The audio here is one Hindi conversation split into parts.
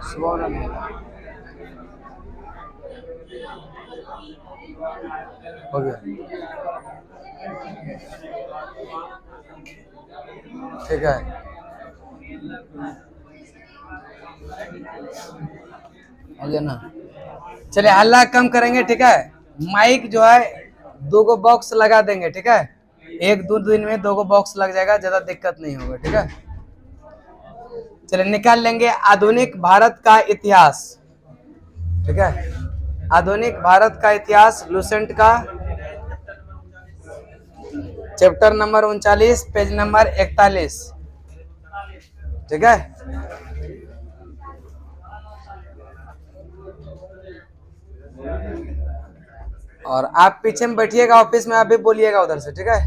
सुवर्ण मेला हो गया। ठीक है, हो गया ना। चलिए हल्ला कम करेंगे, ठीक है। माइक जो है 2 बॉक्स लगा देंगे, ठीक है। 1-2 दिन में 2 बॉक्स लग जाएगा, ज्यादा दिक्कत नहीं होगा, ठीक है। चलिए निकाल लेंगे आधुनिक भारत का इतिहास, ठीक है। आधुनिक भारत का इतिहास लुसेंट का चैप्टर नंबर 39 पेज नंबर 41, ठीक है। और आप पीछे में बैठिएगा ऑफिस में, आप भी बोलिएगा उधर से, ठीक है।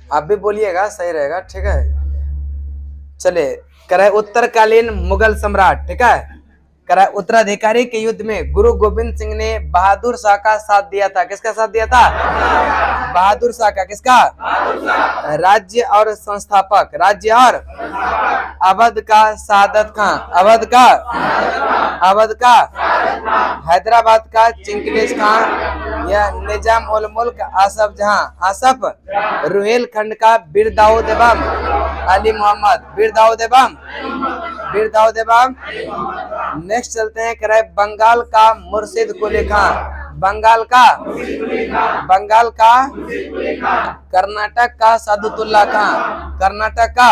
आप भी बोलिएगा, सही रहेगा, ठीक है। चलिए करे उत्तरकालीन मुगल सम्राट, ठीक है। करे उत्तराधिकारी के युद्ध में गुरु गोविंद सिंह ने बहादुर शाह का साथ दिया था। किसका साथ दिया था? बहादुर शाह का। किसका? राज्य और संस्थापक, राज्य और अवध का सादत खां, अवध का, अवध का हैदराबाद का चिंगेज खां, या निजाम उल मुल्क आसफ जहां, आसफ रुहेलखंड का बीर दाऊद एवं अली मोहम्मद, बीर दाऊद एवं, बीर दाऊद एवं। नेक्स्ट चलते हैं, करे बंगाल का मुर्शिद कुली खां, बंगाल का, बंगाल का, कर्नाटक का सादुतुल्ला खां, कर्नाटक का,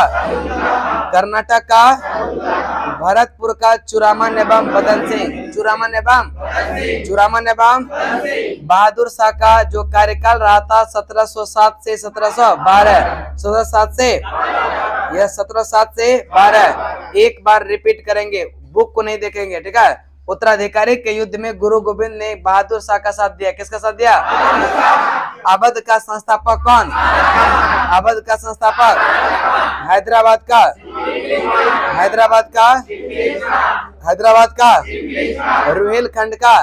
कर्नाटक का भरतपुर का चुरामन एवं बदन सिंह, चुरामन एवं, चुरामन एवं। बहादुर शाह का जो कार्यकाल रहा था 1707 से 1712, 1707 से, यह 1707 से 12। एक बार रिपीट करेंगे, बुक को नहीं देखेंगे, ठीक है। उत्तराधिकारी के युद्ध में गुरु गोविंद ने बहादुर शाह का साथ दिया। किसका साथ दिया? अवध का संस्थापक कौन? अवध का संस्थापक हैदराबाद का, हैदराबाद का, हैदराबाद का रुहेलखंड का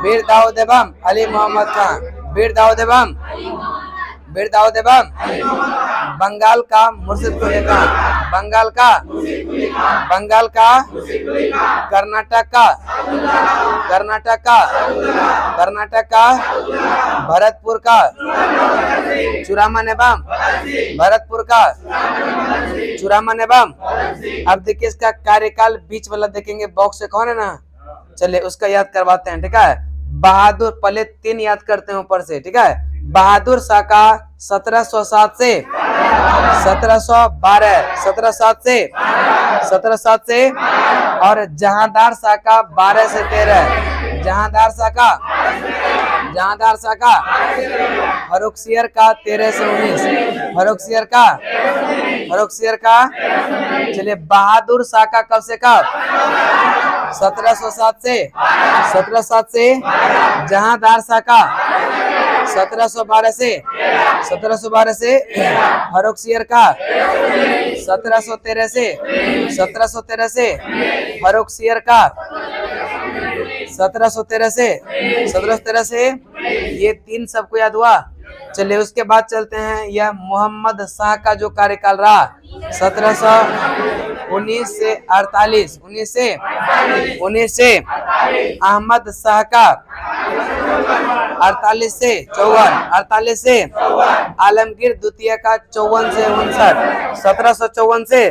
बीर दाऊद एवं अली मोहम्मद खां, बीर दाऊद एवं, बीर दाऊद एवं। बंगाल का मुर्शिद कुली खां, बंगाल का, बंगाल का, कर्नाटक का, कर्नाटक का, कर्नाटक का भरतपुर का चुरामन एवं, भरतपुर का चुरामन एवं। अब देखिए इसका कार्यकाल बीच वाला देखेंगे बॉक्स से, कौन है ना। चलिए उसका याद करवाते हैं, ठीक है। बहादुर, पहले 3 याद करते हैं ऊपर से, ठीक है। बहादुर शाह का 1707 से 1712, 1707 से 1707 से, और जहांदार शाह का 12 से 13, जहांदार शाह का, जहांदार शाह का फर्रुखसियर का 13 से 19, फर्रुखसियर का, फर्रुखसियर का। चलिए बहादुर शाह का कब से कब? 1707 से 1707 से, जहांदार शाह का 1712 से 1712 से, फर्रुखसियर का 1713 से 1713 से, फर्रुखसियर का 1713 से 1713 से। ये 3 सबको याद हुआ। चलिए उसके बाद चलते हैं, यह मोहम्मद शाह का जो कार्यकाल रहा 1719 से 48, 19 से अहमद शाह का 48 से 54, 48 से आलमगीर द्वितीय का 54 से 59, 1754 से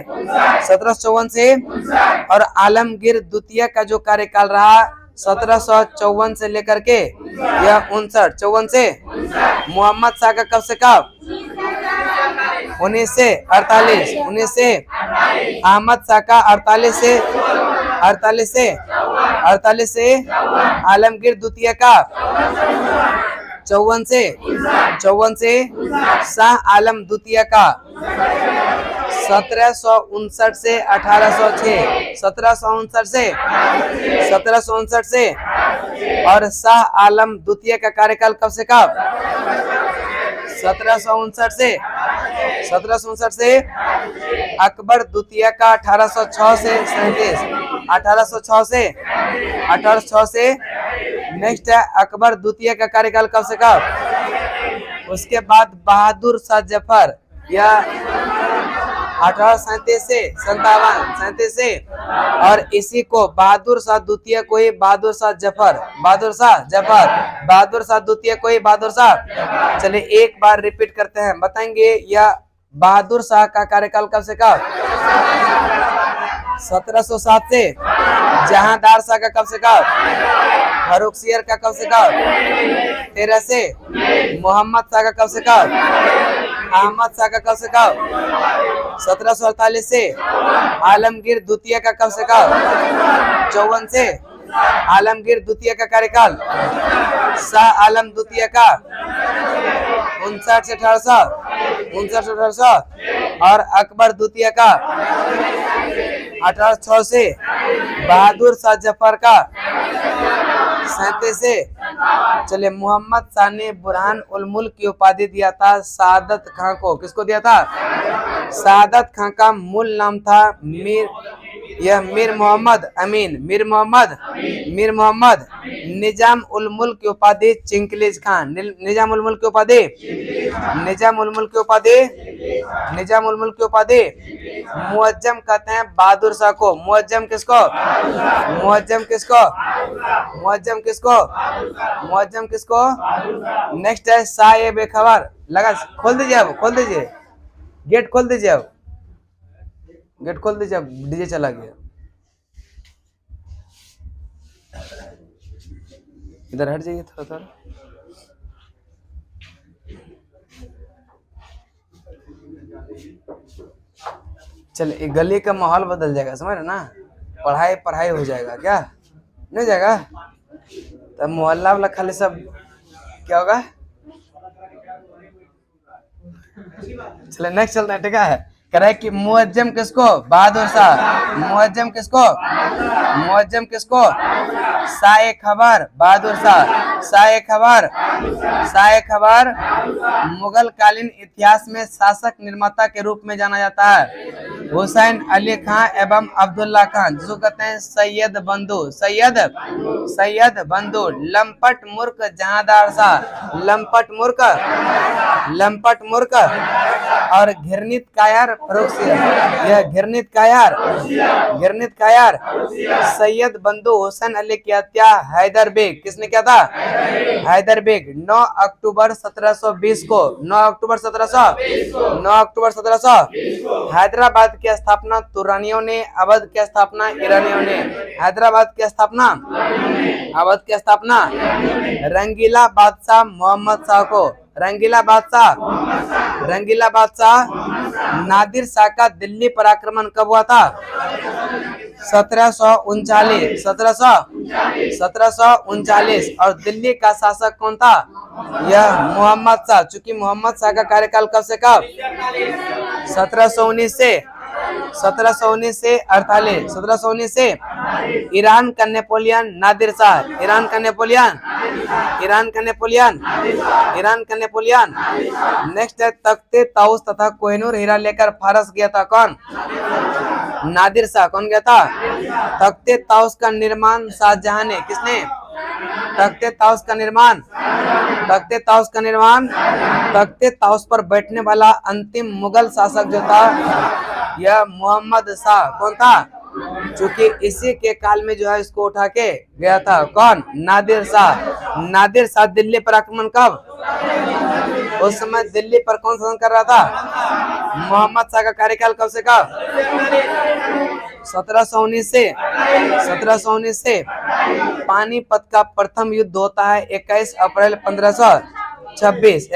1754 से। और आलमगीर द्वितीय का जो कार्यकाल रहा 1754 से लेकर के यह 59, 54 से। मोहम्मद शाह का कब से कब? 19 से 48, 19 से। अहमद शाह का 48 से 48 से 48 से। आलमगीर द्वितीय का 54 से 54 से। शाह आलम द्वितीय का 1759 से 1806, 1759 से 1759 से। और शाह आलम द्वितीय का कार्यकाल कब से कब? 1759 से 1759 से। अकबर द्वितीय का 1806 से 37, 1806 से 1806 से। नेक्स्ट है अकबर द्वितीय का कार्यकाल कब से कब? उसके बाद बहादुर शाह जफर या 1837 से 57 से, और इसी को बहादुर शाह द्वितीय को ही बहादुर शाह जफर, बहादुर शाह द्वितीय को ही बहादुर शाह। चलिए एक बार रिपीट करते हैं, बताएंगे यह बहादुर शाह का कार्यकाल कब से कब? 1707 से। जहांदार शाह का कब से कब? फर्रुखसियर का कब से कब? 13 से। मोहम्मद शाह का कब से कब? अहमद शाह का कब से कब? 1748 से। आलमगीर द्वितीय का कब से कब? 54 से। आलमगीर द्वितीय का कार्यकाल। शाह आलम द्वितीय का 59 से 1800, और अकबर द्वितीय का 1806 से। बहादुर शाह जफर का 37 से। चलिए मोहम्मद शाह ने बुरहान उल मुल्क की उपाधि दिया था सादत खां को। किसको दिया था? सादत खां का मूल नाम था मीर मोहम्मद अमीन। मीर मोहम्मद। निजाम उल मुल्क की उपाधि चिंगलिज खान। निजाम उल मुल्क की उपाधि मुअज्जम कहते हैं बहादुर शाह को। मुअज्जम किसको? नेक्स्ट है शाह ए बेखबर। लगा, खोल दीजिए, अब खोल दीजिए गेट, खोल दीजिए, अब गेट खोल दीजिए, अब डीजे चला गया। इधर हट जाइए थोड़ा। चलिए गली का माहौल बदल जाएगा, समझ रहे ना? पढ़ाई हो जाएगा, क्या नहीं हो जाएगा? तब मोहल्ला वाला खाली सब क्या होगा? चलिए नेक्स्ट चलते हैं, ठीक है? करे कि मुअज्जम किसको? बहादुर शाह। मुअज्जम किसको? शाह खबर बहादुर शाह। शाह खबर मुगल कालीन इतिहास में शासक निर्माता के रूप में जाना जाता है। हुसैन अली खां एवं अब्दुल्ला खान, जिसको कहते हैं सैयद बंधु। लंपट मूर्ख जहांदार शाह। लंपट मूर्ख और घृणित कायर फर्रुखसियर। यह घृणित कायर सैयद बंधु हुसैन अली की हत्या हैदर बेग। किसने किया था? हैदर बेग। 9 अक्टूबर 1720 को। 9 अक्टूबर 1700 हैदराबाद की स्थापना तुरानियों ने, अवध की स्थापना ईरानियों ने। हैदराबाद की स्थापना, अवध की स्थापना रंगीला बादशाह मोहम्मद शाह को। रंगीला बादशाह नादिर शाह का दिल्ली पर आक्रमण कब हुआ था? 1739। और दिल्ली का शासक कौन था? यह मोहम्मद शाह। चूंकि मोहम्मद शाह का कार्यकाल कब से कब? 1719 से 1719 से। ईरान का नेपोलियन नादिर शाह। ईरान का नेपोलियन। नेक्स्ट है तख्ते ताउस तथा कोहिनूर हीरा लेकर फारस गया था कौन? नादिर शाह। कौन गया था? तख्ते ताउस का निर्माण शाहजहां ने। किसने? तख्ते ताउस पर बैठने वाला अंतिम मुगल शासक जो था यह मोहम्मद शाह। कौन था? चूंकि इसी के काल में जो है इसको उठा के गया था कौन? नादिर शाह। दिल्ली पर आक्रमण कब? उस समय दिल्ली पर कौन शासन कर रहा था? मोहम्मद शाह का कार्यकाल कब से कब? 1719 से। पानीपत का प्रथम युद्ध होता है 21 अप्रैल 1526।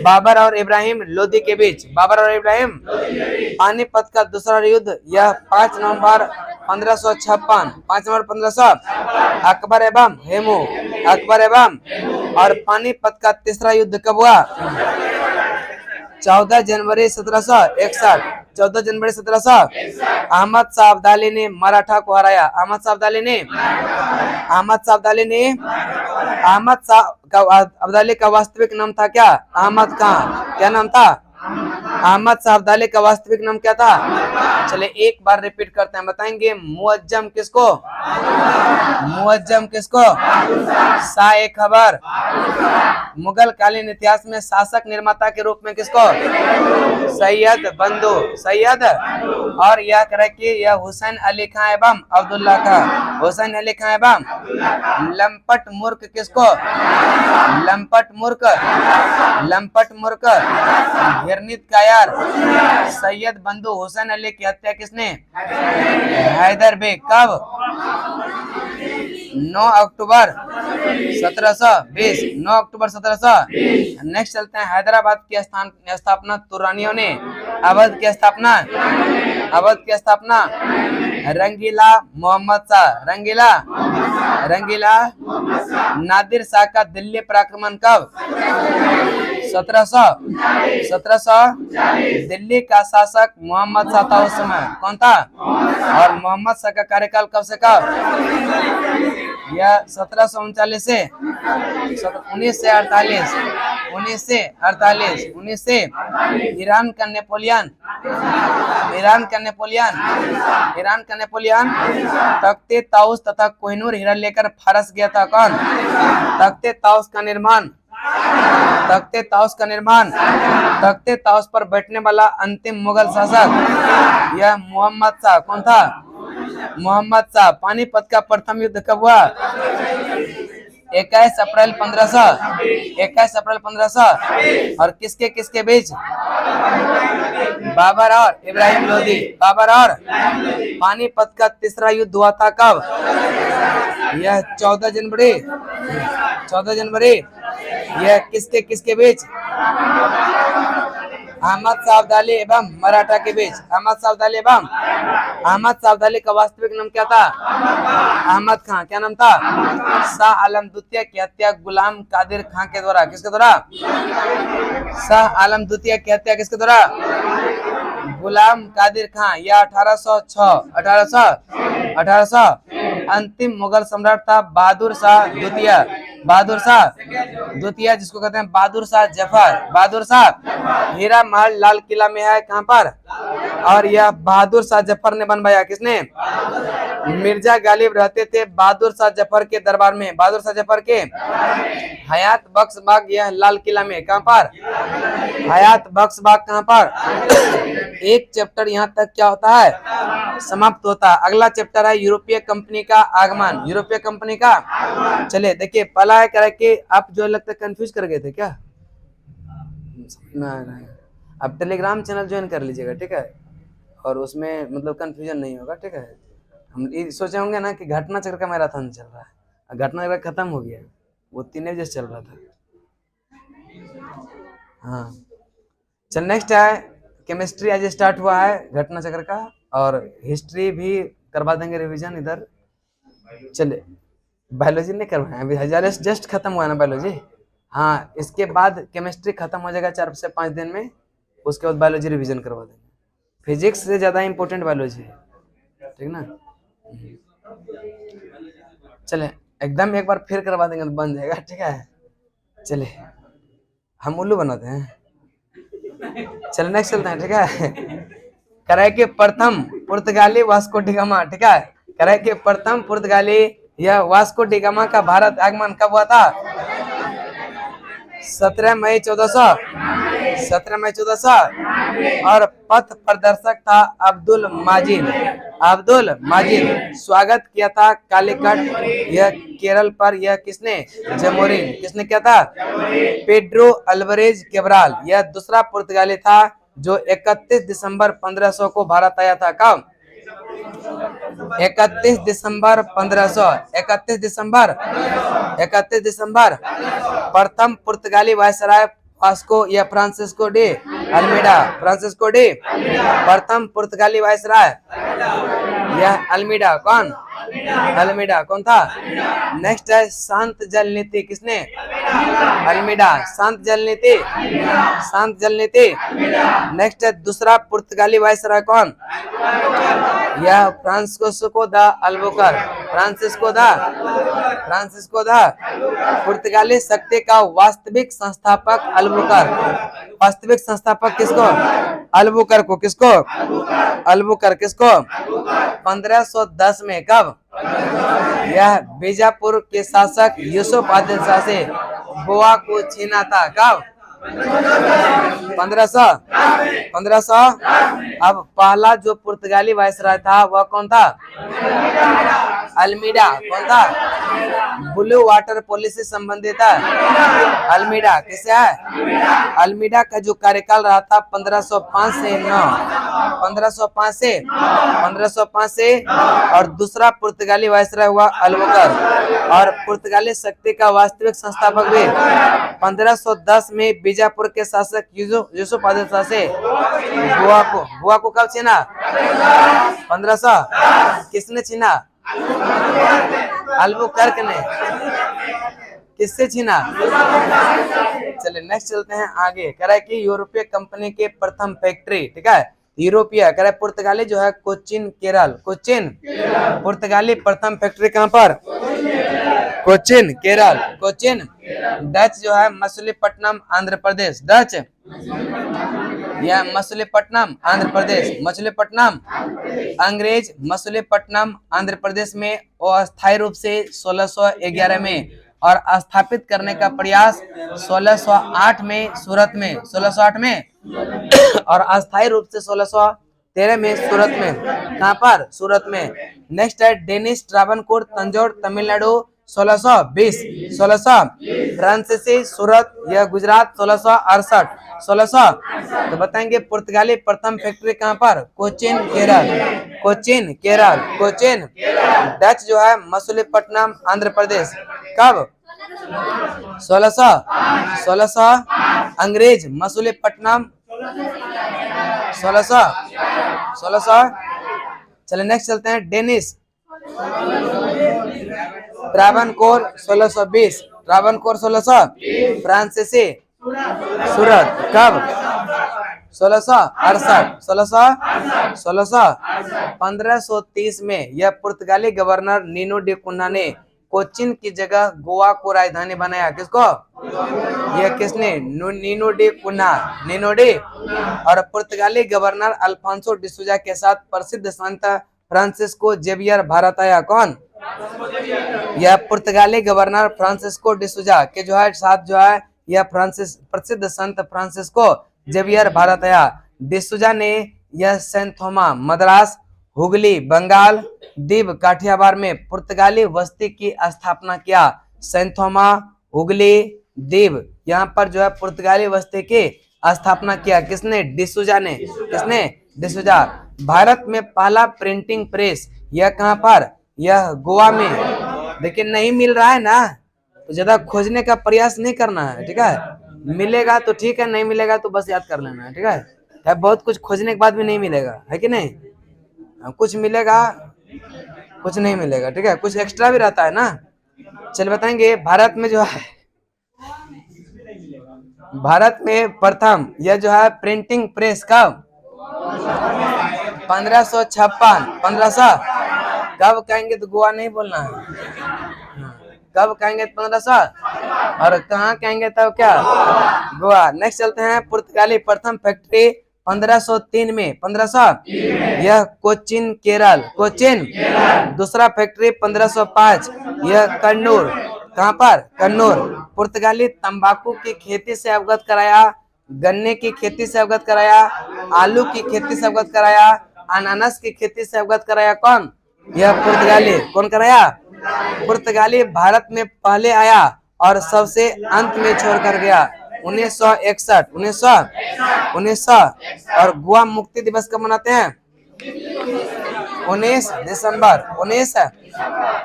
बाबर और इब्राहिम लोदी के बीच। पानीपत का दूसरा युद्ध यह 5 नवंबर 1556। अकबर एवं हेमू। और पानीपत का तीसरा युद्ध कब हुआ? 14 जनवरी 1761। अहमद शाह अब्दाली ने मराठा को हराया। अहमद शाह अब्दाली का वास्तविक नाम था क्या? अहमद खां। क्या नाम था? अहमद शाह अब्दाली का वास्तविक नाम क्या था? चले एक बार रिपीट करते हैं, बताएंगे। मुअज्जम किसको? मुअज्जम किसको? शाह खबर। मुगल कालीन इतिहास में शासक निर्माता के रूप में किसको? सैयद बंधु। सैयद और यह करे कि यह हुसैन अली खां एवं अब्दुल्ला का। हुसैन अली खां एवं लंपट मूर्ख किसको? लंपट मूर्ख। लंपट मूर्ख घृणित कायर। सैयद बंधु हुसैन अली की हत्या किसने? हैदर बेग। कब? 9 अक्टूबर 1720। 9 अक्टूबर 1720। नेक्स्ट चलते हैं, हैदराबाद की स्थापना तुरानियों ने। अवध की स्थापना? अवध की स्थापना रंगीला मोहम्मद शाह। रंगीला नादिर शाह का दिल्ली पर आक्रमण कब? 1700। दिल्ली का शासक मोहम्मद शाह था उस समय। कौन था? और मोहम्मद शाह का कार्यकाल कब से कब? यह 1739 से 1948। 1948 ईरान का नेपोलियन तख्ते ताउस तथा कोहिनूर हीरा लेकर फारस गया था। कौन? तख्ते ताउस पर बैठने वाला अंतिम मुगल शासक यह मोहम्मद शाह। कौन था? मोहम्मद शाह। पानीपत का प्रथम युद्ध कब हुआ? 21 अप्रैल 1500। और किसके बीच? बाबर और इब्राहिम लोदी। बाबर और पानीपत का तीसरा युद्ध हुआ था कब? यह 14 जनवरी। यह किसके बीच? अहमद शाह अब्दाली एवं मराठा के बीच। अहमद शाह अब्दाली का वास्तविक नाम क्या था? अहमद खां। क्या नाम था? शाह आलम द्वितीय की हत्या गुलाम कादिर खां के द्वारा। किसके द्वारा? शाह आलम द्वितीय की हत्या किसके द्वारा? गुलाम कादिर खां। यह 1800। अंतिम मुगल सम्राट था बहादुर शाह द्वितीय जिसको कहते हैं बहादुर शाह जफर। हीरा महल लाल किला में है। कहां पर? और यह बहादुर शाह जफर ने बनवाया। किसने? मिर्जा गालिब रहते थे बहादुर शाह जफर के दरबार में। बहादुर शाह जफर के हयात बख्श बाग, यह लाल किला में। कहां पर? हयात बख्श बाग। कहां पर? एक चैप्टर यहाँ तक क्या होता है? समाप्त होता है। अगला चैप्टर है यूरोपीय कंपनी का आगमन। यूरोपीय कंपनी का चले देखिए, पहला है करे कि आप जो लगता है कंफ्यूज कर गए थे क्या? अब टेलीग्राम चैनल ज्वाइन कर लीजिएगा, ठीक है? और उसमें मतलब कंफ्यूजन नहीं होगा, ठीक है? हम ये सोचे होंगे ना कि घटना चक्र का मैराथन चल रहा है, घटना चक्र खत्म हो गया, वो 3 बजे चल रहा था। हाँ चल, नेक्स्ट है केमिस्ट्री। आज स्टार्ट हुआ है घटना चक्र का, और हिस्ट्री भी करवा देंगे रिवीजन इधर। चले, बायोलॉजी नहीं करवाए अभी, जस्ट खत्म हुआ ना बायोलॉजी। हाँ, इसके बाद केमिस्ट्री खत्म हो जाएगा 4 से 5 दिन में, उसके बाद बायोलॉजी रिवीजन करवा देंगे। फिजिक्स से ज़्यादा इम्पोर्टेंट बायोलॉजी है, ठीक ना? चले एकदम एक बार फिर करवा देंगे तो बन जाएगा, ठीक है? चले हम उल्लू बनाते हैं। चल नेक्स्ट चलते हैं, ठीक है? कराए के प्रथम पुर्तगाली वास्को डी गामा, ठीक है? कराए के प्रथम पुर्तगाली यह वास्को डी गामा का भारत आगमन कब हुआ था? 17 मई 1400। और पथ प्रदर्शक था अब्दुल माजिद। स्वागत किया था कालीकट, यह केरल पर। यह किसने? जमोरिन। किसने किया था? Pedro Alvarez Cabral. यह दूसरा पुर्तगाली था जो 31 दिसंबर 1500 को भारत आया था। कब? 31 दिसंबर 1500। 31 दिसंबर। प्रथम पुर्तगाली वायसराय वास्को या फ्रांसिस्को डी अल्मीडा। प्रथम पुर्तगाली वायसराय यह अल्मीडा। कौन? अल्मीडा कौन था? नेक्स्ट है शांत जल नीति, किसने? अल्मीडा। शांत जल नीति, शांत जल नीति। नेक्स्ट है दूसरा पुर्तगाली वायसराय कौन? यह Francisco de Albuquerque, Francisco de पुर्तगाली शक्ति का वास्तविक संस्थापक अल्बुकर्क। वास्तविक संस्थापक किसको? अल्बुकर्क को। किसको? अल्बुकर्क। किसको? 1510 में। कब? यह बीजापुर के शासक यूसुफ आदिल शाह से गोवा को छीना था। कब? 1500। अब पहला जो पुर्तगाली वायसराय था वह कौन था? अल्मीडा। कौन था? ब्लू वाटर पॉलिसी संबंधित है अल्मीडा। किसे है? अल्मीडा का जो कार्यकाल रहा था 1505 से 9, 1505 से और दूसरा पुर्तगाली वायसराय हुआ अल्बुकर्क और पुर्तगाली शक्ति का वास्तविक संस्थापक भी 1510 में बीजापुर के शासक यूसुफ आदिल शाह से गोवा को कब छीना? 1500। किसने छीना? अल्बुकर्क ने। किससे छीना? चलिए नेक्स्ट चलते हैं आगे। कह रहा है कि यूरोपीय कंपनी के प्रथम फैक्ट्री, ठीक है, यूरोपीय। कह रहा है पुर्तगाली जो है कोचिन, केरल। कोचिन पुर्तगाली प्रथम फैक्ट्री कहां पर? कोचिन, केरल। कोचिन। डच जो है मछलीपट्टनम, आंध्र प्रदेश। डच यह मछलीपट्टनम, आंध्र प्रदेश। मछलीपट्टनम। अंग्रेज मछलीपट्टनम आंध्र प्रदेश में अस्थायी रूप से 1611 में और स्थापित करने का प्रयास 1608 में सूरत में, 1608 में और अस्थायी रूप से 1613 में सूरत में। कहां पर? सूरत में। नेक्स्ट है डेनिस ट्रावनकोर, तंजौर, तमिलनाडु 1620। 1600 फ्रांसीसी सूरत, यह गुजरात 1668। 1600 तो बताएंगे पुर्तगाली प्रथम फैक्ट्री कहां पर? कोचिन, केरल। कोचिन, केरल। कोचिन। डच जो है मछलीपट्टनम, आंध्र प्रदेश। कब? 1600। अंग्रेज मछलीपट्टनम 1600। चलिए नेक्स्ट चलते हैं डेनिस ट्रावनकोर 1620। ट्रावनकोर 1600। फ्रांसीसी सूरत। कब? 1668। 1530 में यह पुर्तगाली गवर्नर नीनो डी कुन्हा ने कोचिन की जगह गोवा को राजधानी बनाया। किसको? यह किसने? Nino da Cunha. Nino da. और पुर्तगाली गवर्नर अल्फांसो डिसूजा के साथ प्रसिद्ध संत फ्रांसिस्को जेवियर भारत आया। कौन? यह पुर्तगाली गवर्नर फ्रांसिस्को डिसूजा के जो है साथ जो है यह प्रसिद्ध संत फ्रांसिस्को जेवियर भारत आया। डिसूजा ने यह सेंट थोमा, मद्रास, हुगली, बंगाल, दीव, काठियावाड़ में पुर्तगाली बस्ती की स्थापना किया। सेंट थोमा, हुगली, दीव, यहाँ पर जो है पुर्तगाली बस्ती की स्थापना किया। किसने? डिसूजा ने। किसने? डिसूजा। भारत में पहला प्रिंटिंग प्रेस, यह कहां पर? यह गोवा में। लेकिन नहीं मिल रहा है ना, तो ज्यादा खोजने का प्रयास नहीं करना है, ठीक है। मिलेगा तो ठीक है, नहीं मिलेगा तो बस याद कर लेना है, ठीक है। बहुत कुछ खोजने के बाद भी नहीं मिलेगा, है कि नहीं? कुछ मिलेगा, कुछ नहीं मिलेगा, ठीक है। कुछ एक्स्ट्रा भी रहता है ना। चल बताएंगे भारत में जो है, भारत में प्रथम यह जो है प्रिंटिंग प्रेस कब? 1556। 1500 कब कहेंगे तो गोवा नहीं बोलना है। कब कहेंगे 1500 और कहाँ कहेंगे तब क्या? गोवा। नेक्स्ट चलते हैं पुर्तगाली प्रथम फैक्ट्री 1503 में। 1500 यह कोचिन, केरल। कोचिन। दूसरा फैक्ट्री 1505 यह कन्नूर। कहाँ पर? कन्नूर। पुर्तगाली तंबाकू की खेती से अवगत कराया, गन्ने की खेती से अवगत कराया, आलू की खेती से अवगत कराया, अनानास की खेती से अवगत कराया। कौन? यह पुर्तगाली। कौन कराया? पुर्तगाली भारत में पहले आया और सबसे अंत में छोड़कर गया। 1961। 1900 और गोवा मुक्ति दिवस कब मनाते हैं? 19 दिसंबर। 19।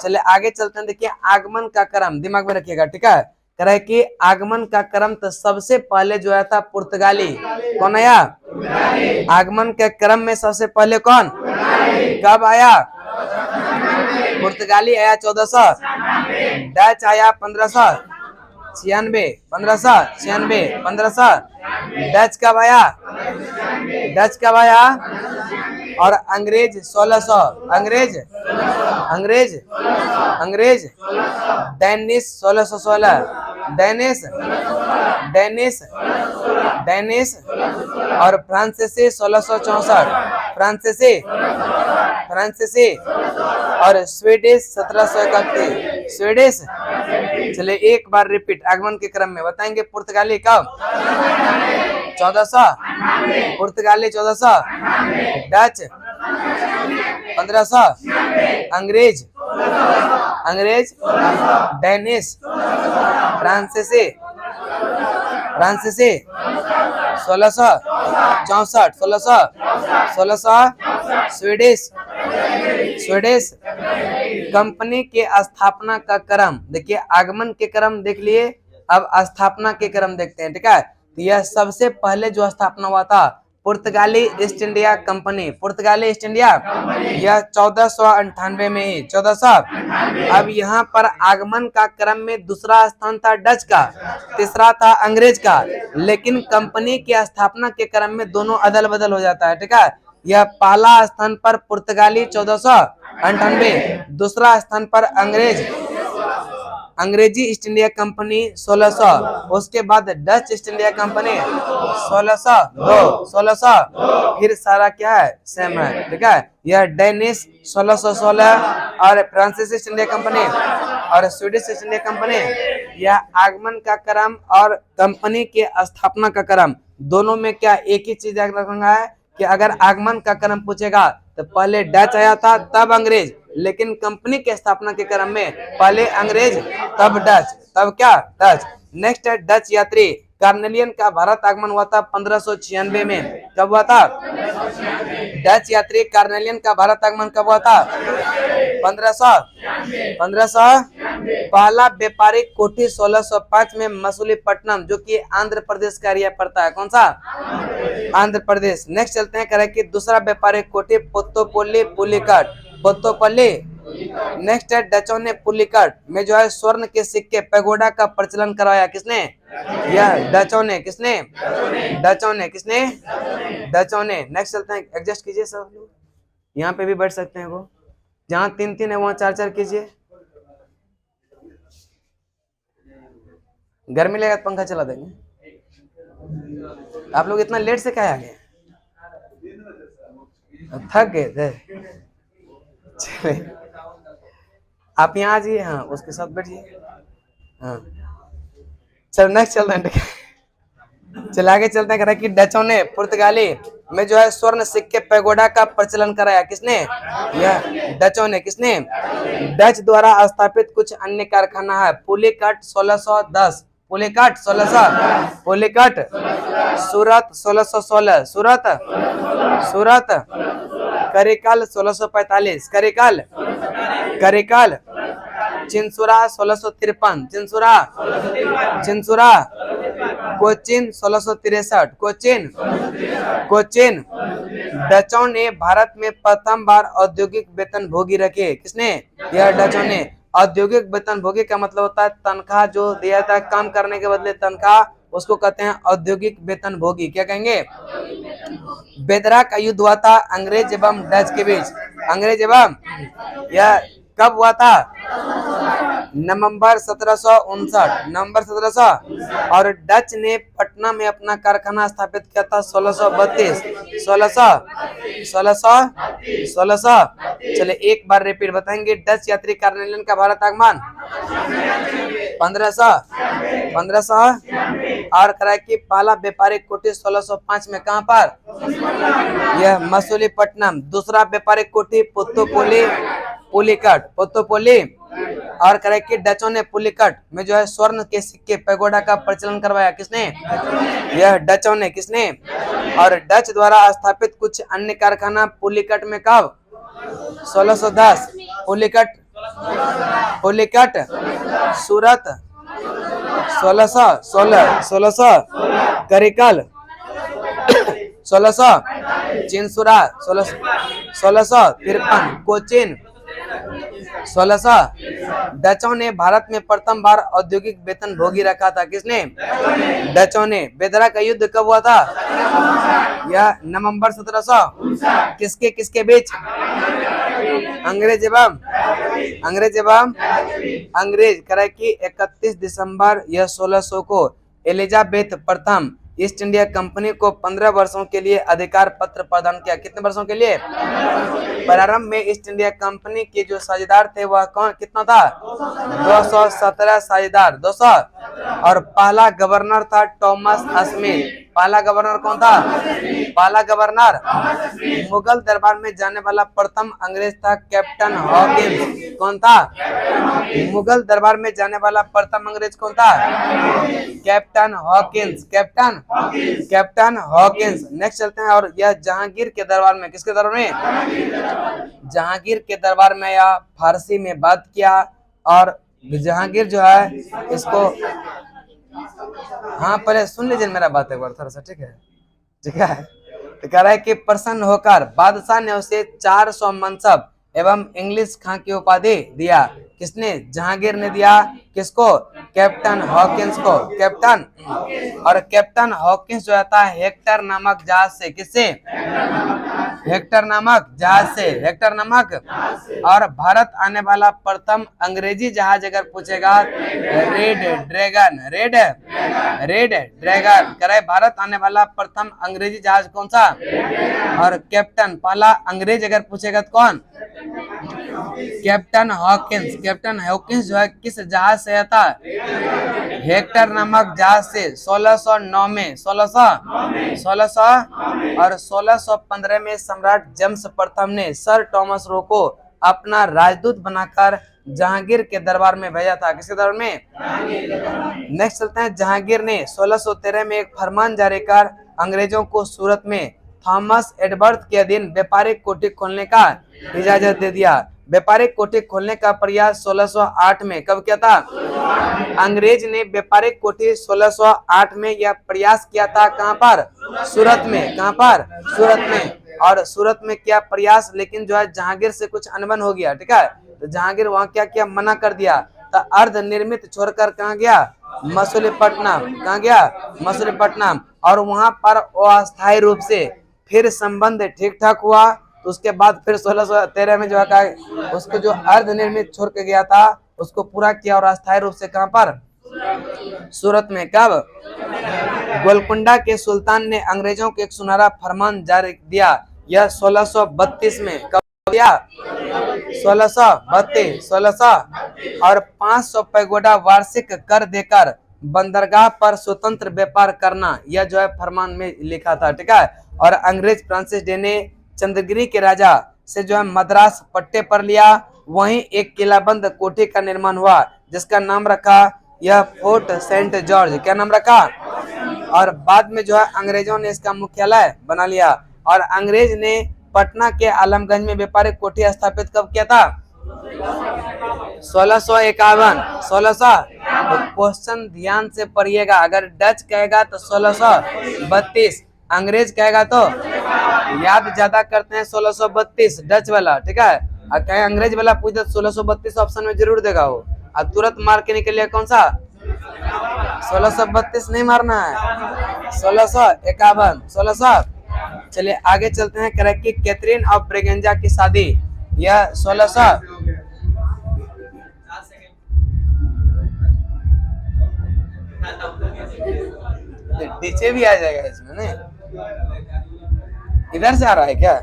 चलिए आगे चलते हैं। देखिए आगमन का क्रम दिमाग में रखिएगा, ठीक है। कह रहा है कि आगमन का क्रम तो सबसे पहले जो आया था पुर्तगाली। कौन आया? आगमन के क्रम में सबसे पहले कौन? कब आया? पुर्तगाली आया 1400, डच आया 1596, 1596, 1500, डच कब आया, डच कब आया, और अंग्रेज 1600, अंग्रेज अंग्रेज अंग्रेज डेनिस 1616, डेनिस डेनिस डेनिस, और फ्रांसीसी 1664, फ्रांसीसी फ्रांसीसी, और स्वीडिश 1731, स्वीडिश। चलिए एक बार रिपीट आगमन के क्रम में बताएंगे। पुर्तगाली कब 1400, पुर्तगाली 1400, डच 1500, अंग्रेज अंग्रेज डेनिस, फ्रांसीसी फ्रांसीसी 1664, 1600 स्वीडिश स्वीडिश। कंपनी के स्थापना का क्रम देखिए, आगमन के क्रम देख लिए, अब स्थापना के क्रम देखते हैं। ठीक है, तो यह सबसे पहले जो स्थापना हुआ था पुर्तगाली ईस्ट इंडिया कंपनी, पुर्तगाली ईस्ट इंडिया, यह 1498 में ही 1400। अब यहाँ पर आगमन का क्रम में दूसरा स्थान था डच का, तीसरा था अंग्रेज का, लेकिन कंपनी की स्थापना के क्रम में दोनों अदल बदल हो जाता है। ठीक है, यह पहला स्थान पर पुर्तगाली 1498, दूसरा स्थान पर अंग्रेजी ईस्ट इंडिया कंपनी 1600, उसके बाद डच ईस्ट इंडिया कंपनी 1600, फिर सारा क्या है सेम है। ठीक है, यह डेनिस 1616, और फ्रांसीसी ईस्ट इंडिया कंपनी और स्वीडिश ईस्ट इंडिया कंपनी। यह आगमन का क्रम और कंपनी के स्थापना का क्रम दोनों में क्या एक ही चीज याद रखना है कि अगर आगमन का क्रम पूछेगा तो पहले डच आया था तब अंग्रेज, लेकिन कंपनी के स्थापना के क्रम में पहले अंग्रेज तब डच, तब क्या डच। नेक्स्ट है डच यात्री कार्नेलियन का भारत आगमन हुआ था 1596 में। कब हुआ था डच यात्री कार्नेलियन का भारत आगमन कब हुआ था 1500। पहला व्यापारिक कोठी 1605 में मसूलीपट्टनम, जो कि आंध्र प्रदेश का एरिया पड़ता है। कौन सा आंध्र प्रदेश। नेक्स्ट चलते हैं, करें कि दूसरा व्यापारिक कोठी पोत्तोपल्ली पुलिकाट, पोत्तोपल्ली। नेक्स्ट है डचों ने पुलिकाट में जो है स्वर्ण के सिक्के पैगोडा का प्रचलन करवाया। किसने, यह डचों ने, किसने डचों ने, किसने डचों ने। नेक्स्ट चलते हैं, एडजस्ट कीजिए सब लोग, यहाँ पे भी बैठ सकते हैं, वो जहाँ 3-3 है वहाँ 4-4 कीजिए। गर्मी लगेगा तो पंखा चला देंगे। आप लोग इतना लेट से क्या आ गए, थक गए थे। चले आप यहाँ आ जाइए, हाँ उसके साथ बैठिए। हाँ चलो नेक्स्ट चलते हैं। चल आगे चलते हैं, कि डचों ने पुर्तगाली में जो है स्वर्ण सिक्के पैगोडा का प्रचलन कराया। किसने, यह डचों ने। किसने, डच द्वारा स्थापित कुछ अन्य कारखाना है। पुलिकाट 1610, पुलिकाट 1600, पुलिकाट। सूरत 1616, सूरत सूरत। करिकल 1645, करिकल करिकल। चिंसुरा 1653, चिंसुरा चिंसुरा। कोचिन 1663, कोचिन कोचिन। डचों ने भारत में प्रथम बार औद्योगिक वेतन भोगी रखे। किसने, यह डचों ने। औद्योगिक वेतन भोगी का मतलब होता है तनख्वाह जो दिया जाता है काम करने के बदले तनख्वाह, उसको कहते हैं औद्योगिक वेतन भोगी। क्या कहेंगे। बेदरा का युद्ध हुआ था अंग्रेज एवं डच के बीच, अंग्रेज एवं, यह कब हुआ था नवंबर 1759, नवंबर 1700। और डच ने पटना में अपना कारखाना स्थापित किया था 1632, 1600। चले एक बार रिपीट बताएंगे। डच यात्री कार्नेलियन का भारत आगमन 1500। और कराची पहला व्यापारिक कोठी 1605 में कहां पर, यह मसूलीपट्टनम। दूसरा व्यापारिक कोठी पुत्तोपल्ली पुलिकाट, पुत्तोपल्ली। और करे कि डचों ने पुलिकाट में जो है स्वर्ण के सिक्के पैगोडा का प्रचलन करवाया। किसने, यह डचों ने। किसने, और डच द्वारा स्थापित कुछ अन्य कारखाना पुलिकाट में कब 1610, पुलिकाट पुलिकाट। सूरत 1616, करिकल 1600, चिंसुरा 1653, कोचिन 1600। डचों ने भारत में प्रथम बार औद्योगिक वेतन भोगी रखा था, किसने? डचों ने। बेदरा का युद्ध कब हुआ था? यह नवंबर 1700। किसके किसके बीच? अंग्रेज एवं अंग्रेज। करे कि 31 दिसंबर यह 1600 को एलिजाबेथ प्रथम ईस्ट इंडिया कंपनी को 15 वर्षों के लिए अधिकार पत्र प्रदान किया। कितने वर्षों के लिए? प्रारंभ में ईस्ट इंडिया कंपनी के जो साझेदार थे वह कौन कितना था? 217 साझेदार, 200। और पहला गवर्नर था टॉमस स्मिथ। पहला गवर्नर कौन था? पहला गवर्नर। मुगल दरबार में जाने वाला प्रथम अंग्रेज था कैप्टन हॉकिंस। कौन था? मुगल दरबार में जाने वाला प्रथम अंग्रेज कौन था? Captain Hawkins. Captain Hawkins. Next चलते हैं। और यह जहांगीर के दरबार में, किसके दरबार में? जहांगीर के दरबार में यह फारसी में बात किया। और जहांगीर जो है इसको, हाँ पहले सुन लीजिए मेरा बात एक बार थोड़ा सा, ठीक है? तो कह रहा है कि प्रसन्न होकर बादशाह ने उसे 400 मनसब एवं इंग्लिश खां की उपाधि दिया। किसने? जहांगीर ने दिया। किसको? कैप्टन हॉकिंस को। कैप्टन। और कैप्टन हॉकिंस जो था हेक्टर नामक जहाज से, किससे? हेक्टर नामक जहाज से। हेक्टर नामक। और भारत आने वाला प्रथम अंग्रेजी जहाज अगर पूछेगा, रेड ड्रैगन। Red dragon. करे भारत आने वाला प्रथम अंग्रेजी जहाज कौन सा? और कैप्टन पहला अंग्रेज अगर पूछेगा तो कौन? Captain Hawkins. कैप्टन हॉकिंस जो है किस जहाज से था? हेक्टर नामक जहाज से। 1609 में 1600 और 1615 में सम्राट जेम्स प्रथम ने सर टॉमस रो को अपना राजदूत बनाकर जहांगीर के दरबार में भेजा था। किसके दरबार में? नेक्स्ट चलते हैं। जहांगीर ने 1613 में एक फरमान जारी कर अंग्रेजों को सूरत में थॉमस एडवर्थ के अधीन व्यापारिक कोठी खोलने का इजाजत दे दिया। व्यापारिक कोठी खोलने का प्रयास 1608 में कब किया था? अंग्रेज ने व्यापारिक कोठी 1608 में यह प्रयास किया था। कहां पर? सूरत में। कहां पर? सूरत में। और सूरत में किया प्रयास, लेकिन जो है जहांगीर से कुछ अनबन हो गया, ठीक है? तो जहांगीर वहां क्या किया? मना कर दिया। तो अर्ध निर्मित छोड़कर कहां गया? मसूलीपट्टनम। कहां गया? मसूलीपट्टनम। और वहां पर अस्थायी रूप से फिर संबंध ठीक ठाक हुआ। तो उसके बाद फिर 1613 में जो है उसको जो अर्ध निर्मित छोड़ के गया था उसको पूरा किया और अस्थायी रूप से कहां पर? सूरत में। कब? गोलकुंडा के सुल्तान ने अंग्रेजों को एक सुनहरा फरमान जारी दिया। यह 1632 में। कब दिया? 1632। और 500 पैगोडा वार्षिक कर देकर बंदरगाह पर स्वतंत्र व्यापार करना, यह जो है फरमान में लिखा था, ठीक है? और अंग्रेज फ्रांसिस डे ने चंद्रगिरी के राजा से जो है मद्रास पट्टे पर लिया। वहीं एक किलाबंद कोठी का निर्माण हुआ जिसका नाम रखा यह फोर्ट सेंट जॉर्ज। क्या नाम रखा? और बाद में जो है अंग्रेजों ने इसका मुख्यालय बना लिया। और अंग्रेज ने पटना के आलमगंज में व्यापारिक कोठी स्थापित कब किया था? 1651। 1600। तो क्वेश्चन ध्यान से पढ़िएगा। अगर डच कहेगा तो 1632, अंग्रेज कहेगा तो याद ज्यादा करते हैं 1632 डच वाला, ठीक है? और कहे अंग्रेज वाला पूछे 1632 ऑप्शन में जरूर देगा वो। और तुरंत मार के निकलिए कौन सा? 1632 नहीं मारना है, 1651। 1600। चलिए आगे चलते हैं। करें कि कैथरीन ऑफ ब्रेगेंजा की शादी यह 1600। पीछे भी आ जाएगा इसमें, नहीं? इधर से आ रहा है क्या?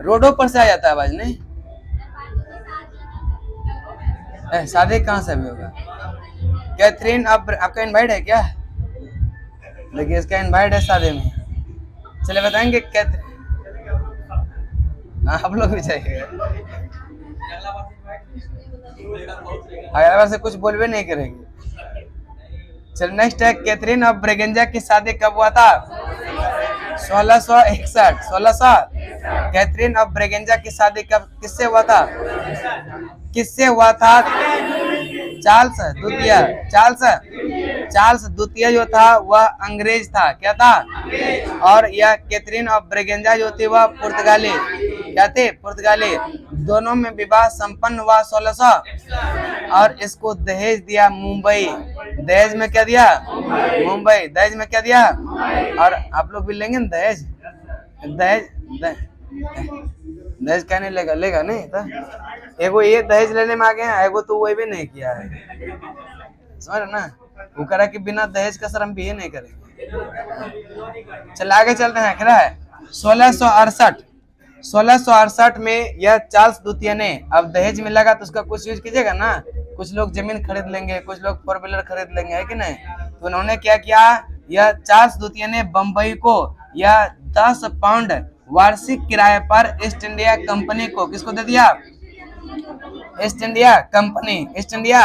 रोडों पर से आ जाता है आवाज, नहीं? शादी कहाँ से भी होगा? कैथरीन अब आपका इनवाइट है क्या? देखिए इसका इनवाइट है शादी में। चलिए बताएंगे आप लोग भी चाहिए। अगला बार से कुछ बोलवे नहीं करेंगे। चल नेक्स्ट है। कैथरीन ऑफ ब्रेगेंजा की शादी कब हुआ था? 1661। 1600। कैथरीन ऑफ ब्रेगेंजा की शादी कब किससे हुआ था? किससे हुआ था? चार्ल्स द्वितीय। चार्ल्स द्वितीय जो था वह अंग्रेज था। क्या था? और यह कैथरीन ऑफ ब्रेगेंजा जो थी वह पुर्तगाली। क्या थे? पुर्तगाली। दोनों में विवाह संपन्न हुआ 1600 और इसको दहेज दिया मुंबई। दहेज में क्या दिया? मुंबई। दहेज में क्या दिया? और आप लोग भी लेंगे ना दहेज? दहेज दहेज क्या नहीं लेगा? लेगा नहीं तो एगो ये दहेज लेने में आ गया, एगो तो वही भी नहीं किया है, समझ रहे ना? वो करा कि बिना दहेज का शर्म भी ये नहीं करेंगे। चल आगे चलते हैं। क्या है? 1668 में यह चार्ल्स द्वितीय ने, अब दहेज में लगा तो उसका कुछ यूज कीजिएगा ना। कुछ लोग जमीन खरीद लेंगे, कुछ लोग 4 व्हीलर खरीद लेंगे, है कि नहीं? तो उन्होंने क्या किया? यह चार्ल्स द्वितीय ने बंबई को यह 10 पाउंड वार्षिक किराए पर ईस्ट इंडिया कंपनी को, किसको दे दिया? East India company. East India.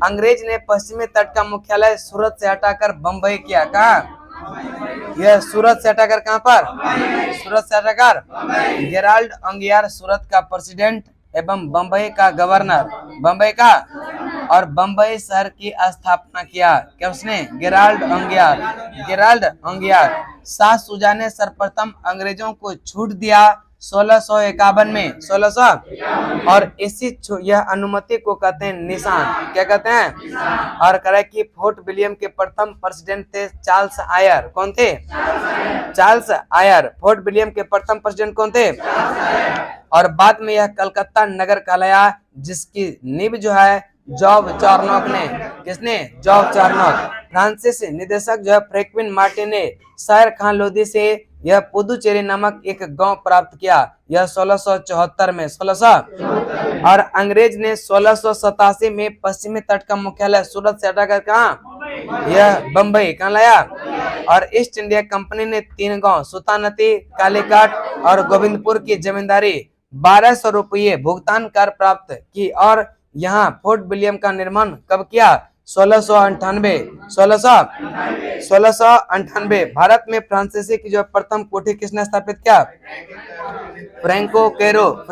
अंग्रेज ने पश्चिमी तट का मुख्यालय सूरत से हटाकर बंबई किया। कहा? यह सूरत से हटाकर कहां पर? सूरत से हटाकर गेराल्ड अंगियार सूरत का प्रेसिडेंट एवं बंबई का गवर्नर, बंबई का, और बंबई शहर की स्थापना किया। क्या उसने? गेराल्ड अंगियार। गेराल्ड अंगियार। शाह शुजा ने सर्वप्रथम अंग्रेजों को छूट दिया 1651 में। 1600 और इसी यह अनुमति को कहते हैं निशान। क्या कहते हैं? और कह कि फोर्ट विलियम के प्रथम प्रेसिडेंट थे चार्ल्स आयर। कौन थे? चार्ल्स आयर। फोर्ट विलियम के प्रथम प्रेसिडेंट कौन थे? और बाद में यह कलकत्ता नगर कहलाया, जिसकी नींव जो है जॉब चार्नोक ने। किसने? Job Charnock. फ्रांसीसी निदेशक जो है फ्रैंकलिन मार्टिन ने शहर खान लोधी से यह पुदुचेरी नामक एक गांव प्राप्त किया। यह 1674 में 1600 और अंग्रेज ने 1687 में पश्चिमी तट का मुख्यालय सूरत से हटाकर कहा? यह बंबई कहाँ लाया? और ईस्ट इंडिया कंपनी ने 3 गांव सुतानती, कालीकाट और गोविंदपुर की जमींदारी 1200 रुपये भुगतान कर प्राप्त की। और यहाँ फोर्ट विलियम का निर्माण कब किया? 1698। भारत में फ्रांसीसी की जो प्रथम कोठी किसने स्थापित किया? Francois Caron.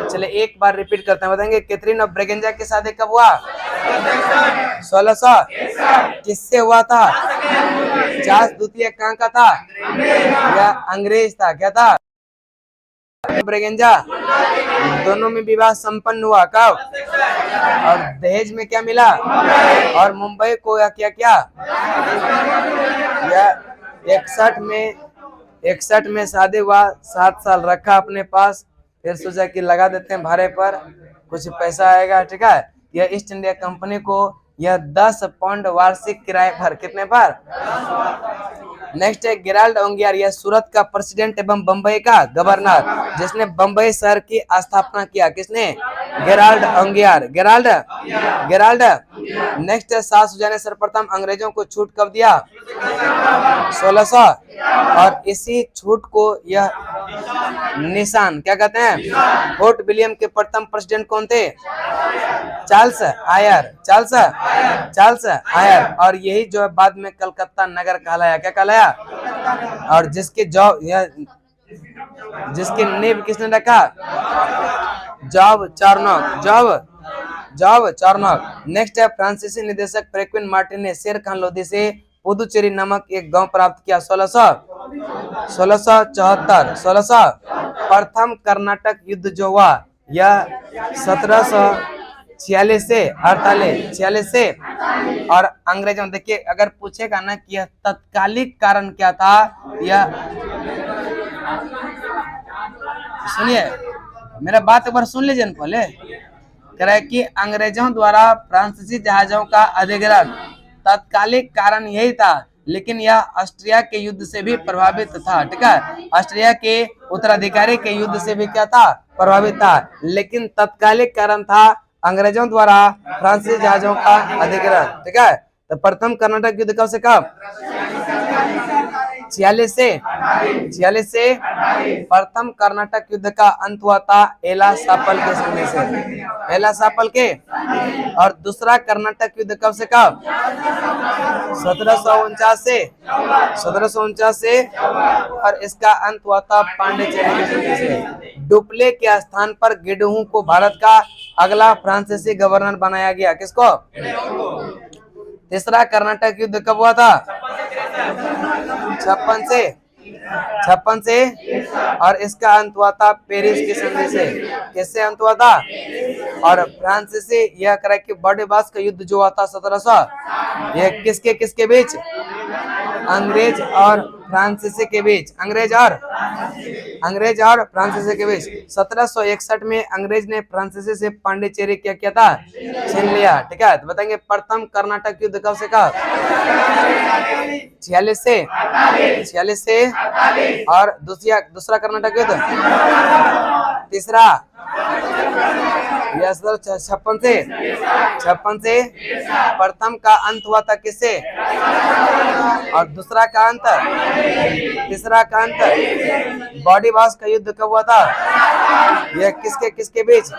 चलिए एक बार रिपीट करते हैं, बताएंगे। कैथरीन ऑफ ब्रेगेंजा की शादी कब हुआ? 1600। किससे हुआ था? चार्ल्स द्वितीय कहाँ का था? या अंग्रेज था? क्या था? ब्रेगेंजा। दोनों में विवाह संपन्न हुआ कब? और दहेज में क्या मिला? और मुंबई को क्या क्या? यह 61 में शादी हुआ। 7 साल रखा अपने पास, फिर सोचा कि लगा देते हैं भाड़े पर, कुछ पैसा आएगा। ठीक है? यह ईस्ट इंडिया कंपनी को यह 10 पाउंड वार्षिक किराए पर। कितने पर? नेक्स्ट है गेराल्ड अंगियार। यह सूरत का प्रेसिडेंट एवं बंबई का गवर्नर, जिसने बंबई शहर की स्थापना किया। किसने? गेराल्ड अंगियार। गेराल्ड। नेक्स्ट है शाह शुजा ने सर्वप्रथम अंग्रेजों को छूट कब दिया? 1600 और इसी छूट को यह निशान क्या कहते हैं? फोर्ट विलियम के प्रथम प्रेसिडेंट कौन थे? Charles Eyre. और यही जो है बाद में कलकत्ता नगर कहलाया। क्या कहलाया? और जिसकी नींव किसने रखा? Job Charnock. नेक्स्ट है फ्रांसीसी निदेशक फ्रैंकलिन मार्टिन ने शेर खान लोधी से पुदुचेरी नामक एक गांव प्राप्त किया। 1674। प्रथम कर्नाटक युद्ध जो हुआ यह 1746 से 46 से। और अंग्रेजों, देखिए अगर पूछेगा ना कि यह तत्कालिक कारण क्या था, यह सुनिए मेरा बात एक बार सुन लीजिए ना पहले। कह रहा है कि अंग्रेजों द्वारा फ्रांसीसी जहाजों का अधिग्रहण तत्कालिक कारण यही था, लेकिन यह ऑस्ट्रिया के युद्ध से भी प्रभावित था। ठीक है? ऑस्ट्रिया के उत्तराधिकारी के युद्ध से भी क्या था? प्रभावित था, लेकिन तत्कालिक कारण था अंग्रेजों द्वारा फ्रांसीसी जहाजों का अधिग्रहण। ठीक है? तो प्रथम कर्नाटक युद्ध कब से कब? 46 से। प्रथम कर्नाटक युद्ध का अंत हुआ था एला सापल के संधि से। एला सापल के। और दूसरा कर्नाटक युद्ध कब से कब? 1749 से। और इसका अंत हुआ था पांडिचेरी के संधि से। डुप्ले के स्थान पर गिडहू को भारत का अगला फ्रांसीसी गवर्नर बनाया गया। किसको? तीसरा कर्नाटक युद्ध कब हुआ था? 56 से। 56 से, और इसका अंत हुआ था पेरिस की संधि से। किससे अंत हुआ था? और फ्रांस से यह करा कि बर्डीबास का युद्ध जो हुआ था 1700, यह किसके किसके बीच? अंग्रेज और फ्रांसीसी के बीच। अंग्रेज और फ्रांसीसी के बीच 1761 में अंग्रेज ने फ्रांसीसी से पांडिचेरी क्या किया था? छीन लिया। ठीक है, तो बताएंगे प्रथम कर्नाटक युद्ध कब से कब? 46 से, और दूसरा कर्नाटक युद्ध, तीसरा 56 से। प्रथम का अंत हुआ था किससे? और दूसरा का अंत, तीसरा का अंत बॉडीबास का युद्ध कब हुआ था? यह किसके किसके बीच?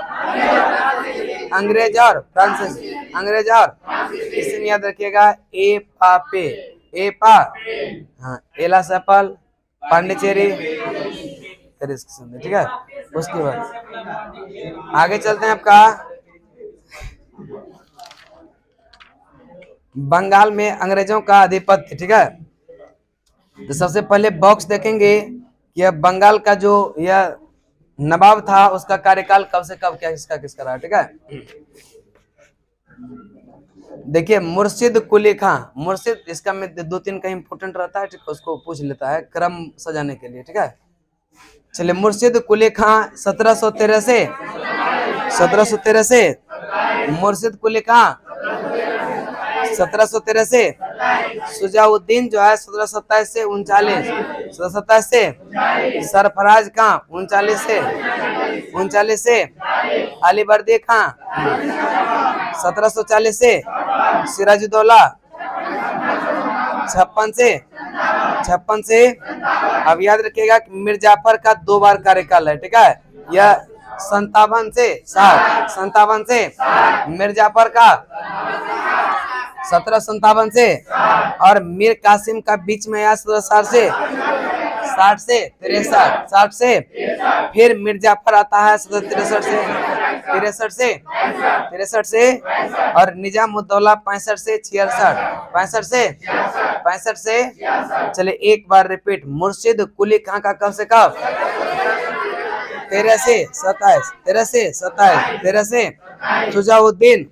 अंग्रेज और फ्रांसीस। अंग्रेज और, इसमें याद रखिएगा ए पा पे, ए पा, हाँ, एला सफल, पांडिचेरी, ठीक है। उसके बाद आगे चलते हैं। आपका बंगाल में अंग्रेजों का आधिपत्य। ठीक है, तो सबसे पहले बॉक्स देखेंगे कि यह बंगाल का जो यह नवाब था उसका कार्यकाल कब से कब, क्या किसका रहा। ठीक है, देखिए मुर्शिद कुली खां, मुर्शिद इसका में 2-3 का इंपोर्टेंट रहता है, ठीक है, उसको पूछ लेता है क्रम सजाने के लिए। ठीक है, चलिए मुर्शिद कुली खां 1713 से, मुर्शिद कुली खां 1713 से, सुजाउद्दीन जो है 1727 से 39, 1727 से, सरफराज खां 39 से, अलीवर्दी खां 1740 से, सिराजुद्दौला 56 से। अब याद रखिएगा कि मिर्जाफर का 2 बार कार्यकाल है। ठीक है, यह 57 से 57 से, मिर्जाफर का 1757 से, और मीर कासिम का बीच में आया 1760 से 60 से, फिर मिर्जाफर आता है 63 से, और निजामुद्दौला 65 से 65 से। चलिए एक बार रिपीट, मुर्शिद कुली खां का कब से कब? 13 से 27, सुजाउद्दीन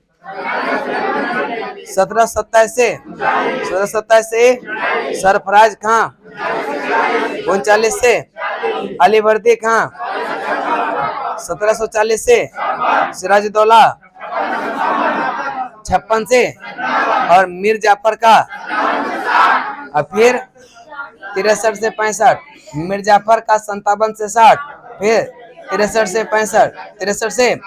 1727 से, सरफराज खां 39 से, अलीवर्दी खां 1740 से, सिराजुद्दौला 56 से, और मीर जाफर का और फिर 63 से 65, मीर जाफर का 57 से 60, फिर 63 से 65,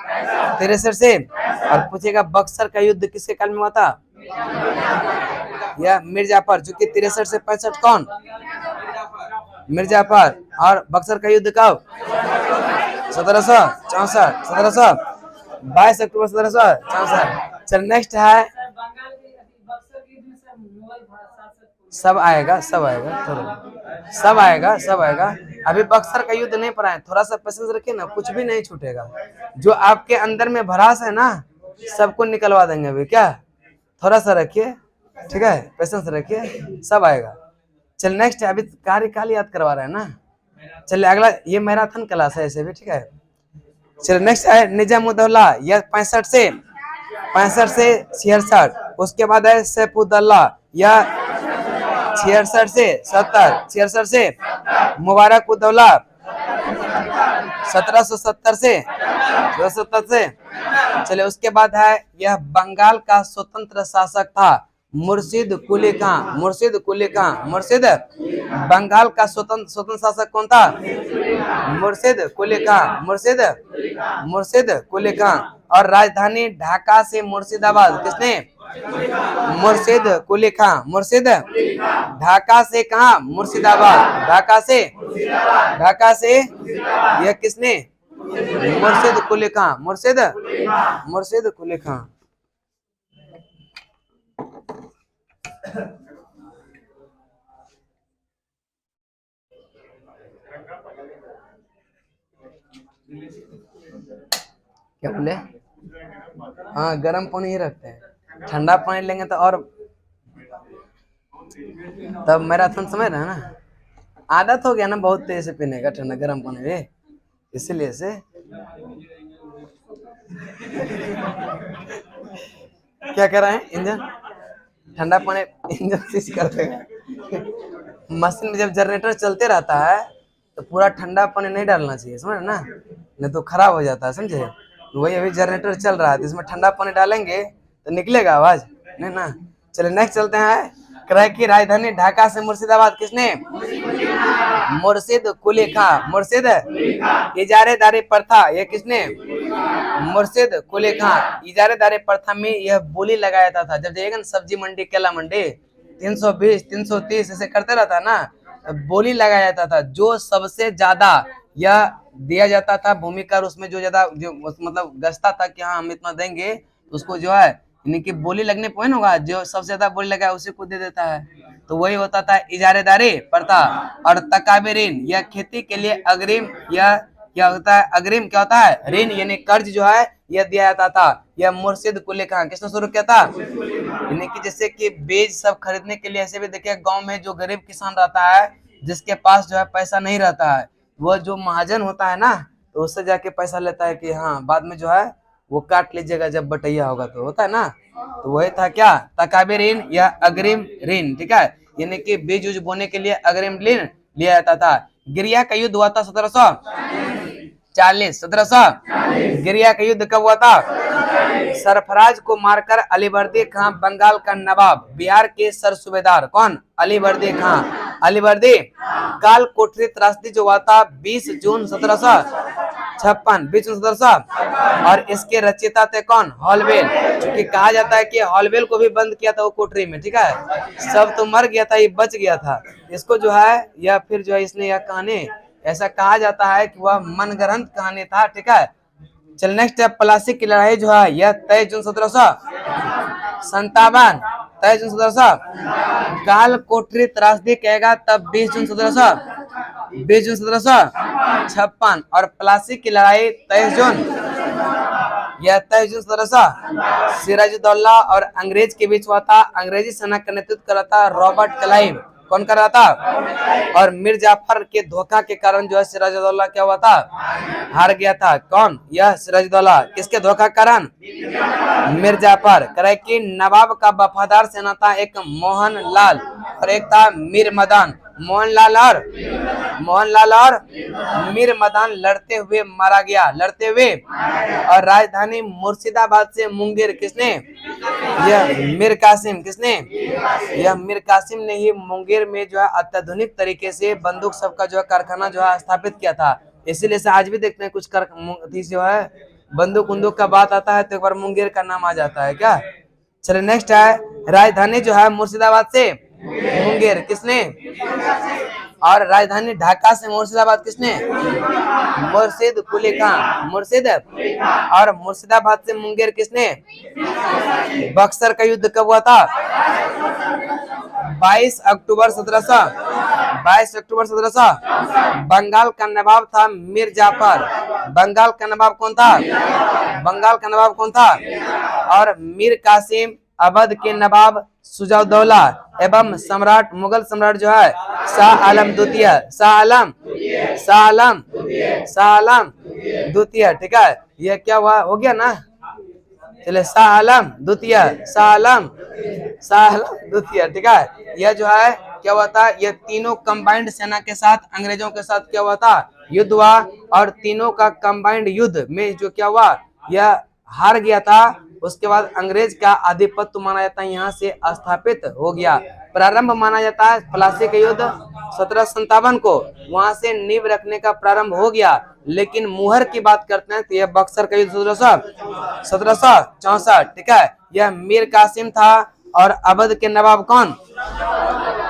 63 से। और पूछेगा बक्सर का युद्ध किसके काल में हुआ था? यह मीर जाफर, जो कि 63 से 65 कौन? मीर जाफर। और बक्सर का युद्ध कब? 1764, 22 अक्टूबर 1764। चल नेक्स्ट है, सब आएगा अभी बक्सर का युद्ध नहीं पढ़ाए, थोड़ा सा पेशेंस रखिए ना, कुछ भी नहीं छूटेगा। जो आपके अंदर में भड़ास है ना, सबको निकलवा देंगे अभी। क्या, थोड़ा सा रखिए, ठीक है, पेशेंस रखिए, सब आएगा। चल नेक्स्ट है, अभी कार्यकाल याद करवा रहे हैं ना। चलिए अगला, ये मैराथन क्लास है ऐसे भी। ठीक है, चलिए नेक्स्ट है निजामुद्दौला, यह 65 से 66। उसके बाद है सैफुद्दौला, यह 66 से 70, मुबारकुद्दौला 1770 से 1770 से। चलिए उसके बाद है, यह बंगाल का स्वतंत्र शासक था मुर्शिद कुली खां। मुर्शिद बंगाल का स्वतंत्र शासक कौन था? मुर्शिद कुली खां। और राजधानी ढाका से मुर्शिदाबाद किसने? मुर्शिद कुली खां। ढाका से कहा? मुर्शिदाबाद। ढाका से यह किसने? मुर्शिद कुली खां। मुर्शिद कुली खां। क्या बोले? हाँ, गर्म पानी ही रखते हैं, ठंडा पानी लेंगे तो और, तब मैराथन समझ रहे हैं ना। आदत हो गया ना बहुत तेज से पीने का ठंडा गर्म पानी में, इसीलिए से। क्या कह रहे हैं? इंजन ठंडा पानी इंजन सीज कर देगा। मशीन में जब जनरेटर चलते रहता है तो पूरा ठंडा पानी नहीं डालना चाहिए, समझ ना, नहीं तो खराब हो जाता है, समझे। वही अभी जनरेटर चल रहा है तो इसमें ठंडा पानी डालेंगे तो निकलेगा आवाज नहीं ना। चलिए नेक्स्ट चलते हैं। क्रय की राजधानी ढाका से मुर्शिदाबाद किसने? मुर्शिद कुली खां। मुर्शिद इजारेदारी प्रथा ये किसने? मुर्शिद कुली खां। इजारेदारी प्रथा में यह बोली लगाया था, जब जाइएगा ना सब्जी मंडी केला मंडी 320 330 ऐसे करते रहता ना, बोली लगाया जाता था जो सबसे ज्यादा यह दिया जाता था भूमि कर, उसमें जो ज्यादा जो मतलब गस्ता था कि हाँ हम इतना देंगे, उसको जो है इनकी बोली लगने पर होगा, जो सबसे ज्यादा बोली लगा उसी को दे देता है। तो वही होता था इजारेदारी प्रथा। और तकाबेरीन यह खेती के लिए अग्रिम, यह क्या होता है? अग्रिम क्या होता है? ऋण यानी कर्ज जो है यह दिया जाता था। यह मुर्शिद कुली खां किसने शुरू किया था? यानी कि जैसे कि बीज सब खरीदने के लिए, ऐसे भी देखिए गांव में जो गरीब किसान रहता है जिसके पास जो है पैसा नहीं रहता है, वो जो महाजन होता है ना तो उससे जाके पैसा लेता है कि हाँ बाद में जो है वो काट लीजिएगा जब बटैया होगा, तो होता है ना। तो वही था क्या? तकाबी ऋण या अग्रिम ऋण, ठीक है, यानी कि बीज उज बोने के लिए अग्रिम ऋण लिया जाता था। गिरिया का युद्ध हुआ था 1740। 1740 गिरिया का युद्ध कब हुआ था? सरफराज को मारकर अलीवर्दी खां बंगाल का नवाब, बिहार के सर सूबेदार कौन? अलीवर्दी खां। अलीवर्दी काल कोठरी त्रासदी जो हुआ था 20 जून 1756, 20 जून 1700, और इसके रचयिता थे कौन? हॉलवेल। क्योंकि कहा जाता है कि हॉलवेल को भी बंद किया था वो कोठरी में, ठीक है, सब तो मर गया था, ये बच गया था। इसको जो है या फिर जो है इसने यह कहानी, ऐसा कहा जाता है कि वह मनगढ़ंत कहानी था, ठीक है। चल नेक्स्ट है प्लासी की लड़ाई जो है यह 23 जून 1757, 23 जून 1700। काल कोठरी त्रासदी कहेगा तब 20 जून 1756, और प्लासी की लड़ाई 23 जून, यह 23 जून 1700 सिराजुद्दौला और अंग्रेज के बीच हुआ था। अंग्रेजी सेना का नेतृत्व कर रहा था रॉबर्ट क्लाइव। कौन कर रहा था? और मीर जाफर के धोखा के कारण जो है सिराजुद्दौला क्या हुआ था? हार गया था। कौन? यह सिराजुद्दौला। किसके धोखा के कारण? मीर जाफर। करे कि नवाब का वफादार सेना था एक मोहन लाल और एक था मीर मदन। मोहनलाल और मीर मदन लड़ते हुए मारा गया, लड़ते हुए। और राजधानी मुर्शिदाबाद से मुंगेर किसने? यह मीर कासिम। किसने? यह मीर कासिम ने ही मुंगेर में जो है अत्याधुनिक तरीके से बंदूक सबका जो है कारखाना जो है स्थापित किया था। इसीलिए से आज भी देखते हैं कुछ जो है बंदूक उंदूक का बात आता है तो एक बार मुंगेर का नाम आ जाता है क्या। चलिए नेक्स्ट है, राजधानी जो है मुर्शिदाबाद से मुंगेर किसने? और राजधानी ढाका से मुर्शिदाबाद किसने? मुर्शिद कुली खां। मुर्शिद और मुर्शिदाबाद से मुंगेर किसने? बक्सर का युद्ध कब हुआ था? 22 अक्टूबर 1700। बंगाल का नवाब था मीर जाफर। बंगाल का नवाब कौन था? बंगाल का नवाब कौन था? और मीर कासिम अवध के नवाब सुजाउद्दौला एवं सम्राट मुगल सम्राट जो है शाह आलम द्वितीय। शाह आलम द्वितीय, ठीक है। ये क्या हुआ? हो गया ना। चले शाह आलम द्वितीय, ठीक है। यह जो है क्या हुआ था? ये तीनों कंबाइंड सेना के साथ अंग्रेजों के साथ क्या हुआ था? युद्ध हुआ। और तीनों का कंबाइंड युद्ध में जो क्या हुआ? यह हार गया था। उसके बाद अंग्रेज का आधिपत्य माना जाता है यहाँ से स्थापित हो गया। प्रारंभ माना जाता है प्लासी का युद्ध 1757 को, वहां से नींव रखने का प्रारंभ हो गया। लेकिन मुहर की बात करते हैं तो यह बक्सर का युद्ध 1764, ठीक है। यह मीर कासिम था। और अवध के नवाब कौन?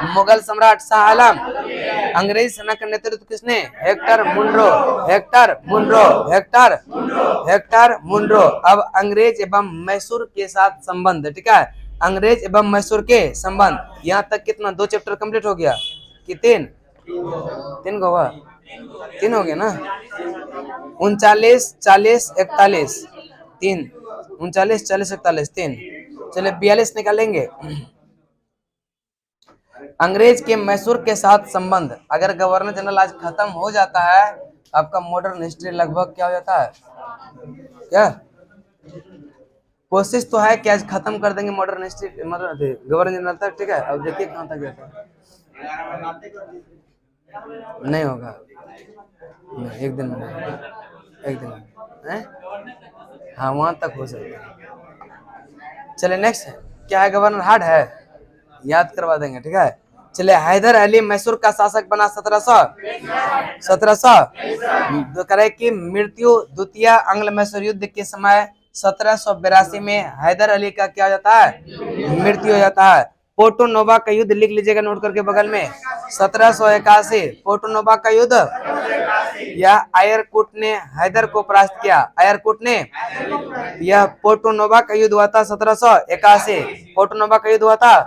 मुगल सम्राट शाह आलम। अंग्रेजी सेना का नेतृत्व किसने? Hector Munro. अब अंग्रेज एवं मैसूर के साथ संबंध, ठीक है। अंग्रेज एवं मैसूर के संबंध, यहाँ तक कितना 2 चैप्टर कंप्लीट हो गया कि 3 को हुआ? 3 हो गया ना। 39, 40, 41 3, 39, 40, 41 3। चलिए 42 निकालेंगे। अंग्रेज के मैसूर के साथ संबंध। अगर गवर्नर जनरल आज खत्म हो जाता है, आपका मॉडर्न हिस्ट्री लगभग क्या हो जाता है? क्या कोशिश तो है कि आज खत्म कर देंगे मॉडर्न हिस्ट्री, मतलब गवर्नर जनरल तक, ठीक है। अब देखिए कहाँ तक जाता है। नहीं होगा, नहीं, एक दिन में नहीं होगा, एक दिन में हैं? हाँ वहां तक हो सकता है। चलिए नेक्स्ट क्या है? गवर्नर हार्ड है, याद करवा देंगे, ठीक है। चलिए हैदर अली मैसूर का शासक बना 1700 करे की मृत्यु द्वितीय आंग्ल मैसूर युद्ध के समय 1782 में हैदर अली का क्या हो जाता है? मृत्यु हो जाता है। पोर्टो नोवा का युद्ध लिख लीजिएगा नोट करके बगल में, 1781 पोर्टो नोवा का युद्ध। यह आयरकुट ने हैदर को परास्त किया। आयरकुट ने, यह पोर्टो नोवा का युद्ध हुआ था 1781। पोर्टो नोवा का युद्ध हुआ था,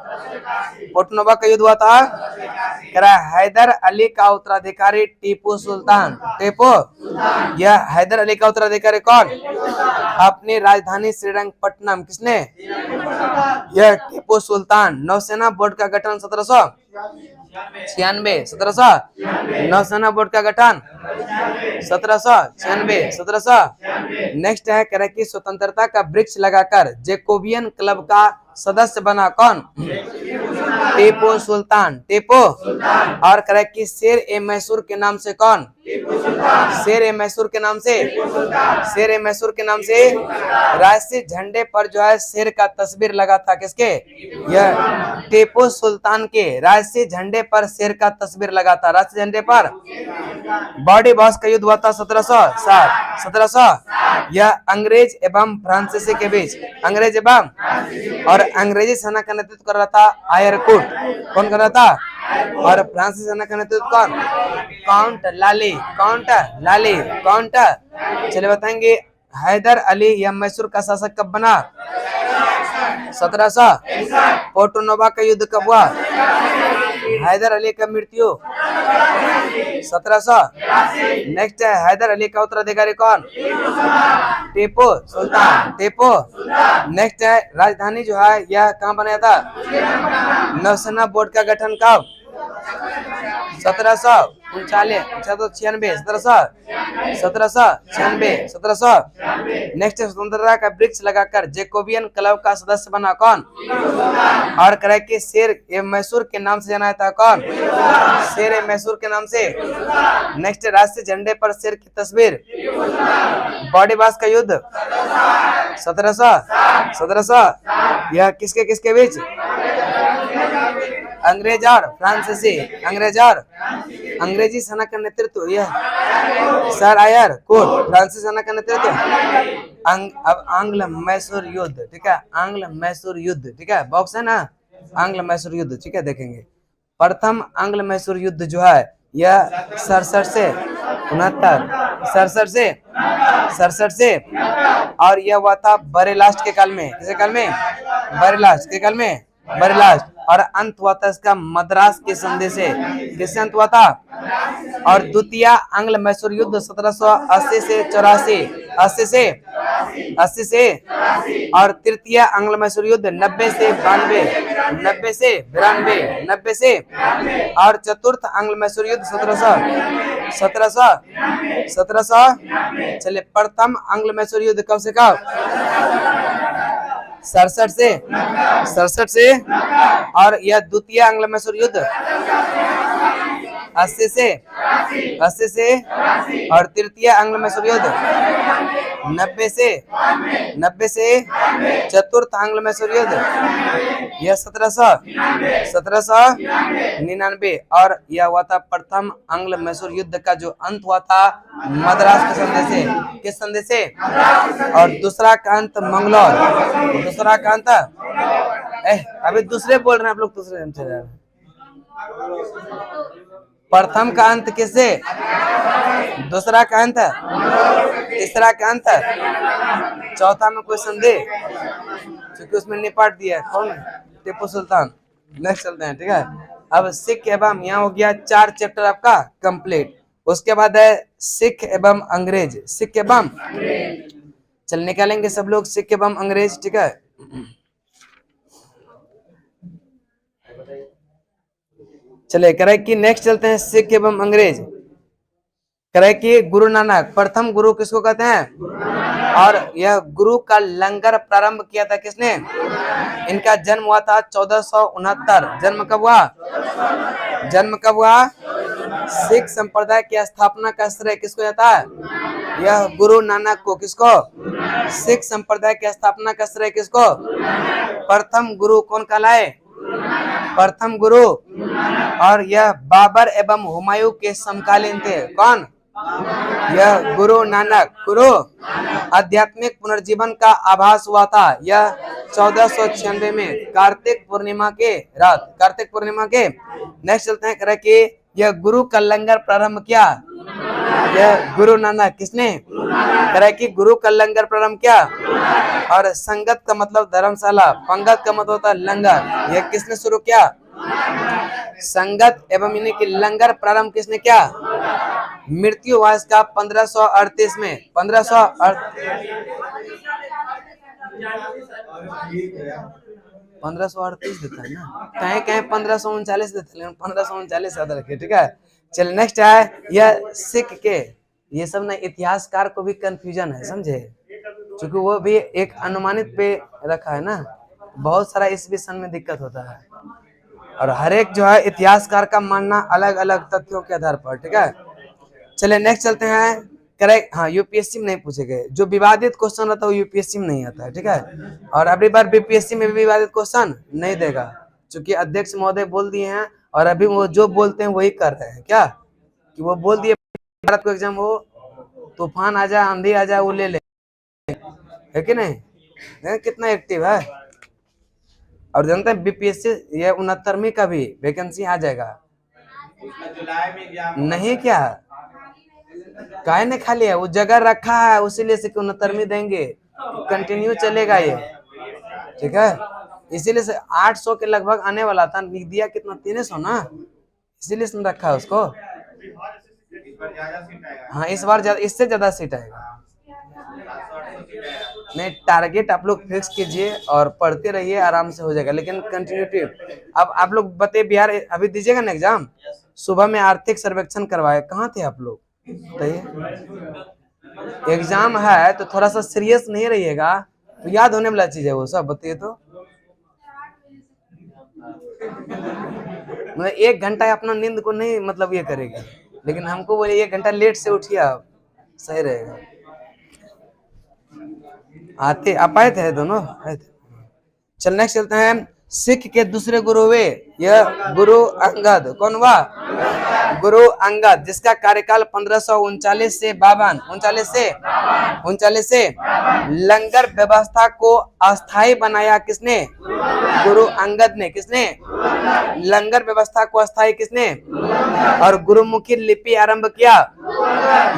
पोर्टो नोवा का युद्ध हुआ था। कह रहा है हैदर अली का उत्तराधिकारी टीपू सुल्तान। टीपू, यह हैदर अली का उत्तराधिकारी कौन? अपनी राजधानी श्रीरंगपट्टनम। किसने? यह टीपू सुल्तान। नौसेना बोर्ड का गठन 1796। 1700 नौसेना बोर्ड का गठन 1796। 1700 नेक्स्ट है कह रहा कि स्वतंत्रता का वृक्ष लगाकर जैकोबियन क्लब का सदस्य बना कौन? टीपू सुल्तान। टीपू। और कह रहा कि शेर ए मैसूर के नाम से कौन? शेर ए मैसूर के नाम से, शेर ए मैसूर के नाम से राष्ट्रीय झंडे पर जो है शेर का तस्वीर लगा था। किसके? यह टीपू सुल्तान के राष्ट्रीय झंडे पर शेर का तस्वीर लगा था। राष्ट्रीय झंडे पर। बॉडी बॉस का युद्ध हुआ था 1707। 1700 यह अंग्रेज एवं फ्रांसीसी के बीच, अंग्रेज एवं, और अंग्रेजी सेना का नेतृत्व कर रहा था आयरकुट। कौन कर रहा था? और फ्रांसीसी सेना का नेतृत्व कौन? काउंट लाली। काउंट लाली। काउंट। चलिए बताएंगे हैदर अली यह मैसूर का शासक कब बना? 1700। पोर्टो नोवा का युद्ध कब हुआ? हैदर अली का मृत्यु 1700। नेक्स्ट है हैदर अली का उत्तराधिकारी कौन? टीपू सुल्तान। टीपू। नेक्स्ट है राजधानी जो है यह कहाँ बनाया था? नौसेना बोर्ड का गठन कब? 1739। 1796। 1796। 1700 नेक्स्ट स्वतंत्रता का वृक्ष लगाकर जैकोबियन क्लब का सदस्य बना कौन? और करे कि शेर ए मैसूर के नाम से जाना था कौन? शेर ए मैसूर के नाम से। नेक्स्ट राष्ट्रीय झंडे पर शेर की तस्वीर। बॉडी बास का युद्ध 1700। 1700 यह किसके किसके बीच? अंग्रेज और फ्रांसीसी। अंग्रेज और अंग्रेजी सेना का नेतृत्व यह सर आयर कोट। फ्रांसीसी सेना का नेतृत्व अब आंग्ल मैसूर युद्ध, ठीक है। आंग्ल मैसूर युद्ध, ठीक है। बॉक्स है ना, आंग्ल मैसूर युद्ध, ठीक है। देखेंगे प्रथम आंग्ल मैसूर युद्ध जो है यह 67 से 69, 67 से और यह हुआ था बरेलास्ट के काल में। किसके काल में? बरेलास्ट के काल में। बरेलास्ट। और अंत हुआ था इसका मद्रास के संधि से। किससे अंत हुआ था? और द्वितीय आंग्ल मैसूर युद्ध 1780 से 84, 80 से और तृतीय आंग्ल मैसूर युद्ध 90 से 92, 90 से 92, 90 से और चतुर्थ आंग्ल मैसूर युद्ध 1700। चलिए प्रथम आंग्ल मैसूर युद्ध कब से कब? 67 से और यह द्वितीय आंग्ल मैसूर युद्ध 80 से और तृतीय आंग्ल मैसूर युद्ध 90 से चतुर्थ आंग्ल मैसूर युद्ध यह 1799 और यह हुआ था प्रथम आंग्ल मैसूर युद्ध का जो अंत हुआ था मद्रास के संधि से। किस संधि से? और दूसरा का अंत मंगलौर। दूसरा का अंत अभी दूसरे बोल रहे हैं आप लोग, दूसरे हमसे जा रहे हैं। प्रथम का अंत किससे? दूसरा का अंत, तीसरा का अंत, चौथा में कोई संदेह क्योंकि उसमें निपट दिया कौन? टीपू सुल्तान। नेक्स्ट चलते हैं, ठीक है। अब सिख एवं यहाँ हो गया 4 चैप्टर आपका कंप्लीट। उसके बाद है सिख एवं अंग्रेज। सिख एवं, चल निकालेंगे सब लोग सिख एवं अंग्रेज, ठीक है। चले करे कि नेक्स्ट चलते हैं सिख एवं अंग्रेज। करे कि गुरु नानक प्रथम गुरु किसको कहते हैं? और यह गुरु का लंगर प्रारंभ किया था किसने? इनका जन्म हुआ था 1469। जन्म कब हुआ? जन्म कब हुआ? सिख संप्रदाय की स्थापना का श्रेय किसको जाता है? यह गुरु नानक को। किसको? सिख संप्रदाय की स्थापना का श्रेय किसको? प्रथम गुरु कौन कहलाए? प्रथम गुरु। और यह बाबर एवं हुमायूं के समकालीन थे। कौन? यह गुरु नानक। गुरु आध्यात्मिक पुनर्जीवन का आभास हुआ था यह 1496 में कार्तिक पूर्णिमा के रात। कार्तिक पूर्णिमा के। नेक्स्ट चलते हैं करे कि यह गुरु का लंगर प्रारंभ किया यह गुरु नानक। किसने? करे कि गुरु का लंगर प्रारंभ किया। और संगत का मतलब धर्मशाला, पंगत का मतलब होता है लंगर। यह किसने शुरू किया? संगत एवं यानी कि लंगर प्रारंभ किसने किया? मृत्यु हुआ इसका 1538 में। 1538 देता है ना, कहीं कहीं 1539 देता है, लेकिन 1539 याद रखिए। ठीक है, चलिए नेक्स्ट है यह सिख के। ये सब ना इतिहासकार को भी कंफ्यूजन है, समझे, क्योंकि वो भी एक अनुमानित पे रखा है ना, बहुत सारा इस विषय में दिक्कत होता है। और हर एक जो है इतिहासकार का मानना अलग अलग तथ्यों के आधार पर। ठीक है, चलिए नेक्स्ट चलते हैं। करेक्ट, हाँ, यूपीएससी में नहीं पूछे गए। जो विवादित क्वेश्चन रहता है वो यूपीएससी में नहीं आता है। ठीक है, और अगली बार बीपीएससी में भी विवादित क्वेश्चन नहीं देगा, क्योंकि अध्यक्ष महोदय बोल दिए हैं और अभी वो जो बोलते हैं वही कर रहे हैं। क्या कि वो बोल दिए भारत को एग्जाम हो, तूफान आ जाए, आंधी आ जाए, वो ले ले, है कि नहीं? कितना एक्टिव है। और जानते हैं बीपीएससी ये 69वीं का भी वैकेंसी आ जाएगा। नहीं क्या काहे ने खाली है, वो जगह रखा है उसीलिए से 69वीं देंगे, कंटिन्यू चलेगा ये। ठीक है, इसीलिए से 800 के लगभग आने वाला था, लिख दिया कितना 300 ना, इसीलिए से रखा है उसको। हाँ, इस बार ज्यादा, इससे ज्यादा सीट आएगा। नहीं, टारगेट आप लोग फिक्स कीजिए और पढ़ते रहिए, आराम से हो जाएगा, लेकिन कंटिन्यूटी। अब आप लोग बते बिहार अभी दीजिएगा ना एग्जाम, सुबह में आर्थिक सर्वेक्षण करवाए, कहाँ थे आप लोग? एग्जाम है तो थोड़ा सा सीरियस नहीं रहिएगा, तो याद होने वाला चीज है वो सब, बताइए तो। मतलब 1 घंटा अपना नींद को नहीं मतलब ये करेगा, लेकिन हमको बोले 1 घंटा लेट से उठिए आप, सही रहेगा। आते आप आए थे दोनों आए थे। चल नेक्स्ट चलते हैं। सिख के दूसरे गुरु हुए यह गुरु अंगद। कौन हुआ? गुरु अंगद, जिसका कार्यकाल 1539 से 39 से लंगर व्यवस्था को अस्थायी बनाया किसने? गुरु अंगद ने। किसने? लंगर व्यवस्था को अस्थायी किसने? और गुरुमुखी लिपि आरंभ किया,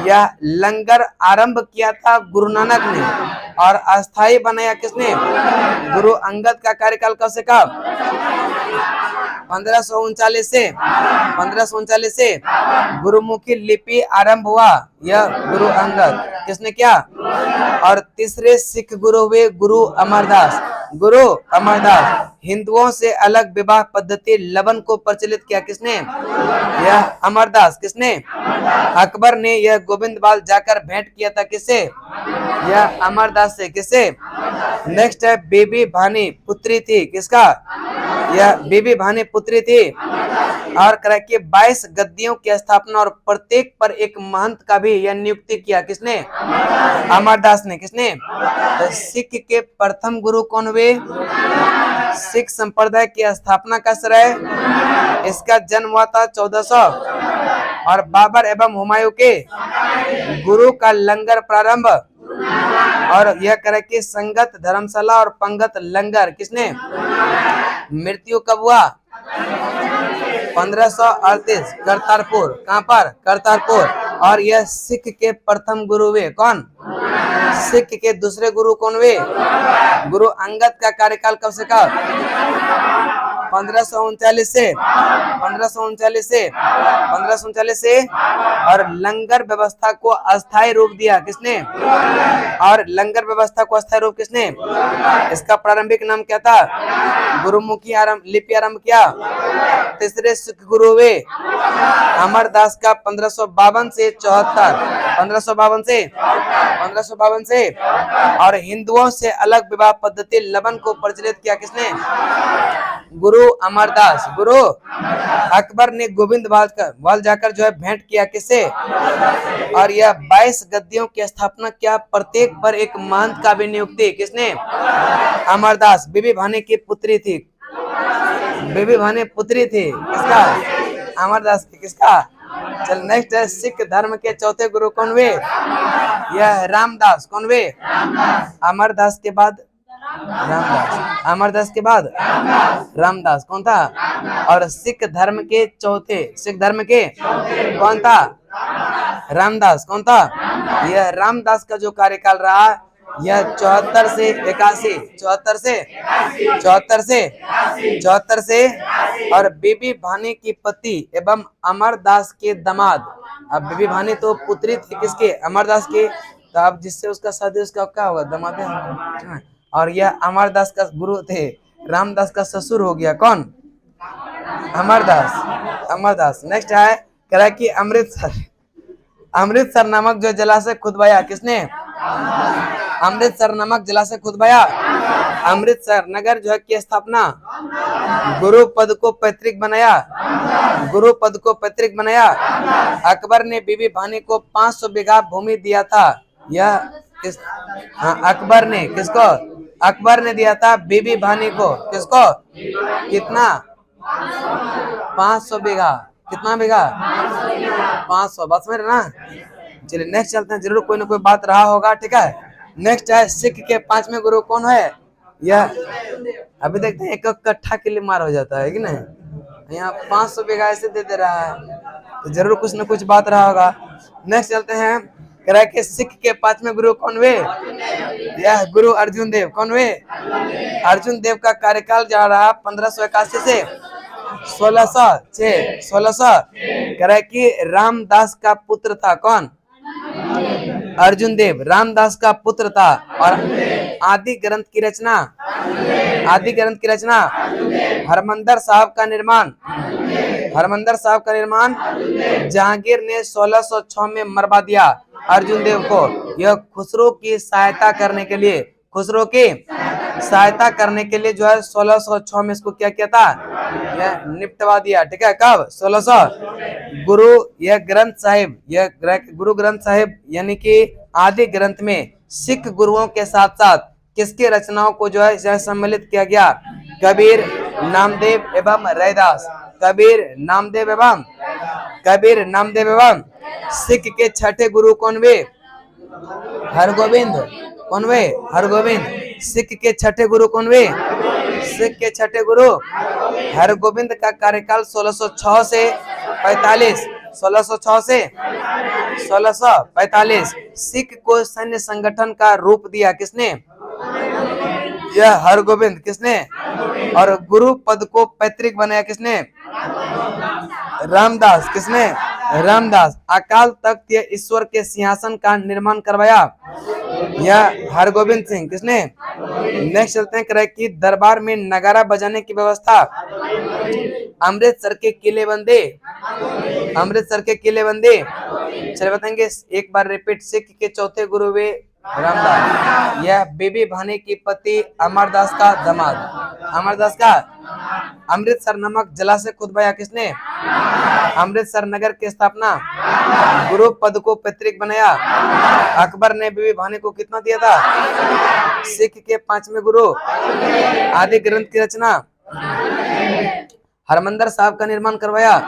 यह लंगर आरंभ किया था गुरु नानक ने, और अस्थायी बनाया किसने? गुरु अंगद का कार्यकाल कब से कब? 1539 से गुरुमुखी लिपि आरंभ हुआ, यह गुरु अंगद। किसने किया? और तीसरे सिख गुरु हुए गुरु अमरदास। गुरु अमरदास हिंदुओं से अलग विवाह पद्धति लवन को प्रचलित किया, किसने? यह अमरदास। किसने? अकबर ने यह गोविंदवाल जाकर भेंट किया था, किससे? यह अमरदास से। किससे? नेक्स्ट है बीबी भानी पुत्री थी, किसका? यह बीबी भानी पुत्री थी। और करा कि 22 गद्दियों की स्थापना और प्रत्येक पर एक महंत का भी यह नियुक्ति किया, किसने? अमरदास ने। किसने? तो सिख के प्रथम गुरु कौन हुए? सिख संप्रदाय की स्थापना का श्रेय, इसका जन्म हुआ था 1400, और बाबर एवं हुमायूं के गुरु का लंगर प्रारंभ, और यह करे कि संगत धर्मशाला और पंगत लंगर, किसने? मृत्यु कब हुआ? 1538 करतारपुर। कहाँ पर? करतारपुर। और यह सिख के प्रथम गुरु हुए। कौन? सिख के दूसरे गुरु कौन हुए? गुरु अंगद का कार्यकाल कब से कब? 1539 से 1539 से और लंगर व्यवस्था को अस्थायी रूप दिया किसने? और लंगर व्यवस्था को अस्थायी रूप किसने? इसका प्रारंभिक नाम क्या था? गुरुमुखी लिपि आरंभ किया। तीसरे सिख गुरु हुए अमरदास का 1552 से 74, 1552 से और हिंदुओं से अलग विवाह पद्धति लवन को प्रचलित किया किसने? गुरु अमरदास। गुरु अकबर ने गोविंद वाल जाकर जो है भेंट किया किसे? और यह 22 गद्दियों की स्थापना किया, प्रत्येक पर एक महंत का भी नियुक्ति किसने? अमरदास। बीबी भानी की पुत्री थी, बीबी भानी पुत्री थी किसका? अमरदास की। किसका? चल नेक्स्ट है सिख धर्म के चौथे गुरु कौन हुए? यह रामदास। कौन हुए? अमरदास के बाद रामदास, अमरदास के बाद रामदास। कौन था? और सिख धर्म के चौथे, सिख धर्म के कौन था? रामदास। कौन था? यह रामदास का जो कार्यकाल रहा यह 74 से 81, 74 से और बीबी भानी की पति एवं अमरदास के दामाद। अब बीबी भानी तो पुत्री थी किसके? अमरदास के। तो अब जिससे उसका शादी उसका क्या होगा? दामाद है। और यह अमरदास का गुरु थे, रामदास का ससुर हो गया। कौन? अमरदास। अमरदास। नेक्स्ट है कह रहा है कि अमृतसर नामक जो जलाशय खुदवाया किसने? अमृतसर नामक जलाशय खुदवाया। अमृतसर नगर जो है की स्थापना गुरु पद को पैतृक बनाया, गुरु पद को पैतृक बनाया। अकबर ने बीबी भानी को 500 बीघा भूमि दिया था। यह अकबर ने किसको? अकबर ने दिया था बीबी भानी को। किसको? कितना? 500 बीघा। कितना बीघा? 500। बस में ना। चलिए नेक्स्ट चलते हैं, जरूर कोई ना कोई बात रहा होगा। ठीक है। नेक्स्ट है सिख के 5वें गुरु कौन है? यह अभी देखते हैं, एक कट्ठा के लिए मार हो जाता है कि नहीं। यहाँ 500 बीघा ऐसे दे रहा है, तो जरूर कुछ न कुछ बात रहा होगा। नेक्स्ट चलते हैं, कह रहा है कि सिख के 5वें गुरु कौन हुए? यह गुरु अर्जुन देव। कौन हुए? अर्जुन देव का कार्यकाल जा रहा 1581 से 1600। कह रहा है कि रामदास का पुत्र था। कौन? अर्जुन देव रामदास का पुत्र था। और आदि ग्रंथ की रचना, आदि ग्रंथ की रचना हरमंदर साहब का निर्माण, हरमंदर साहब का निर्माण जहांगीर ने 1606 में मरवा दिया अर्जुन देव को। यह खुसरो की सहायता करने के लिए, खुसरो की सहायता करने के लिए जो है 1606 में इसको क्या किया था? यह निपटवा दिया। ठीक है। कब? 1600। गुरु यह ग्रंथ साहिब, यह गुरु ग्रंथ साहिब यानी कि आदि ग्रंथ में सिख गुरुओं के साथ साथ किसके रचनाओं को जो है सम्मिलित किया गया? कबीर, नामदेव एवं रैदास। कबीर, नामदेव एवं सिख के छठे गुरु कौन हुए? हरगोविंद। कौन हुए? हरगोविंद। सिख के छठे गुरु कौन हुए? सिख के छठे गुरु हरगोविंद का कार्यकाल 1606 से 45, 1606 से 1645। सिख को सैन्य संगठन का रूप दिया किसने? यह हरगोविंद। किसने? और गुरु पद को पैतृक बनाया किसने? रामदास। किसने? रामदास। अकाल तख्त या ईश्वर के सिंहासन का निर्माण करवाया यह हरगोविंद सिंह। किसने? नेक्स्ट चलते हैं, कह कि दरबार में नगारा बजाने की व्यवस्था अमृतसर के किलेबंदी, अमृतसर के किलेबंदी। चलिए बताएंगे एक बार रिपीट। सिख के चौथे गुरु हुए रामदास। यह बीबी भानी की पति अमरदास का दामाद, अमरदास का। अमृतसर नामक जलाशय खुदवाया किसने? अमृतसर नगर की स्थापना गुरु पद को पैतृक बनाया। अकबर ने बीबी भानी को कितना दिया था? सिख के 5वें गुरु आदि ग्रंथ की रचना, हरमंदर साहब का निर्माण करवाया।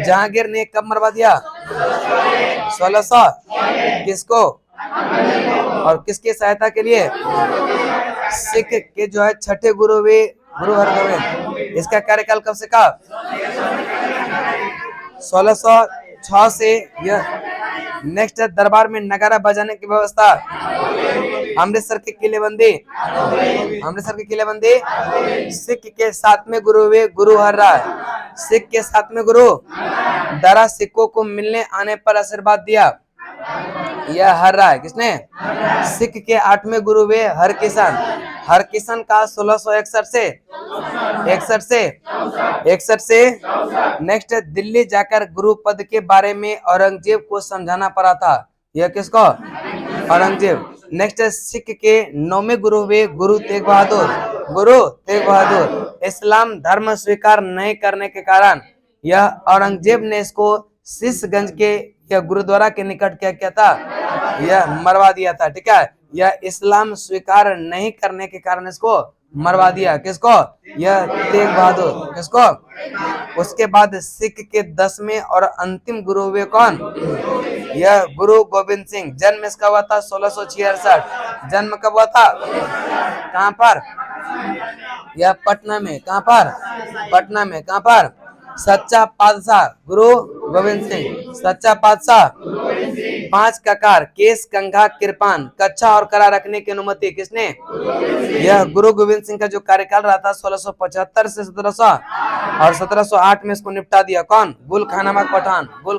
जहांगीर ने कब मरवा दिया? 1600। किसको और किसकी सहायता के लिए? सिख के जो है छठे गुरु वे गुरु हरगोविंद। इसका कार्यकाल कब से कब? 1606 से। यह नेक्स्ट है, दरबार में नगारा बजाने की व्यवस्था अमृतसर की किलेबंदी, अमृतसर की किलेबंदी। सिख के 7वें गुरु हुए गुरु हर राय, सिख के 7वें गुरु। दरा सिखों को मिलने आने पर आशीर्वाद दिया, यह हर राय किसने? सिख के 8वें गुरु हुए हरकिशन, हरकिशन का 1661 से 61 से। नेक्स्ट, दिल्ली जाकर गुरु पद के बारे में औरंगजेब को समझाना पड़ा था, यह किसको? औरंगजेब। नेक्स्ट, सिख के 9वें गुरु हुए गुरु तेग बहादुर, गुरु तेग बहादुर। इस्लाम धर्म स्वीकार नहीं करने के कारण यह औरंगजेब ने इसको शीशगंज के यह गुरुद्वारा के निकट क्या किया था? यह मरवा दिया था। ठीक है, यह इस्लाम स्वीकार नहीं करने के कारण इसको मरवा दिया, किसको? यह तेग बहादुर, किसको? उसके बाद सिख के 10वें और अंतिम गुरु हुए कौन? यह गुरु गोविंद सिंह। जन्म इसका हुआ था 1666। जन्म कब हुआ था? कहां पर? यह पटना में। कहां पर? पटना में। कहां पर? सच्चा पातशाह गुरु गोविंद सिंह, सच्चा पातशाह। 5 ककार, केस, कंघा, कृपान, कच्छा और करा रखने की अनुमति किसने? यह गुरु गोविंद सिंह का जो कार्यकाल रहा था 1675 से 1700 और 1708 में इसको निपटा दिया कौन? गुल खान नामक पठान, गुल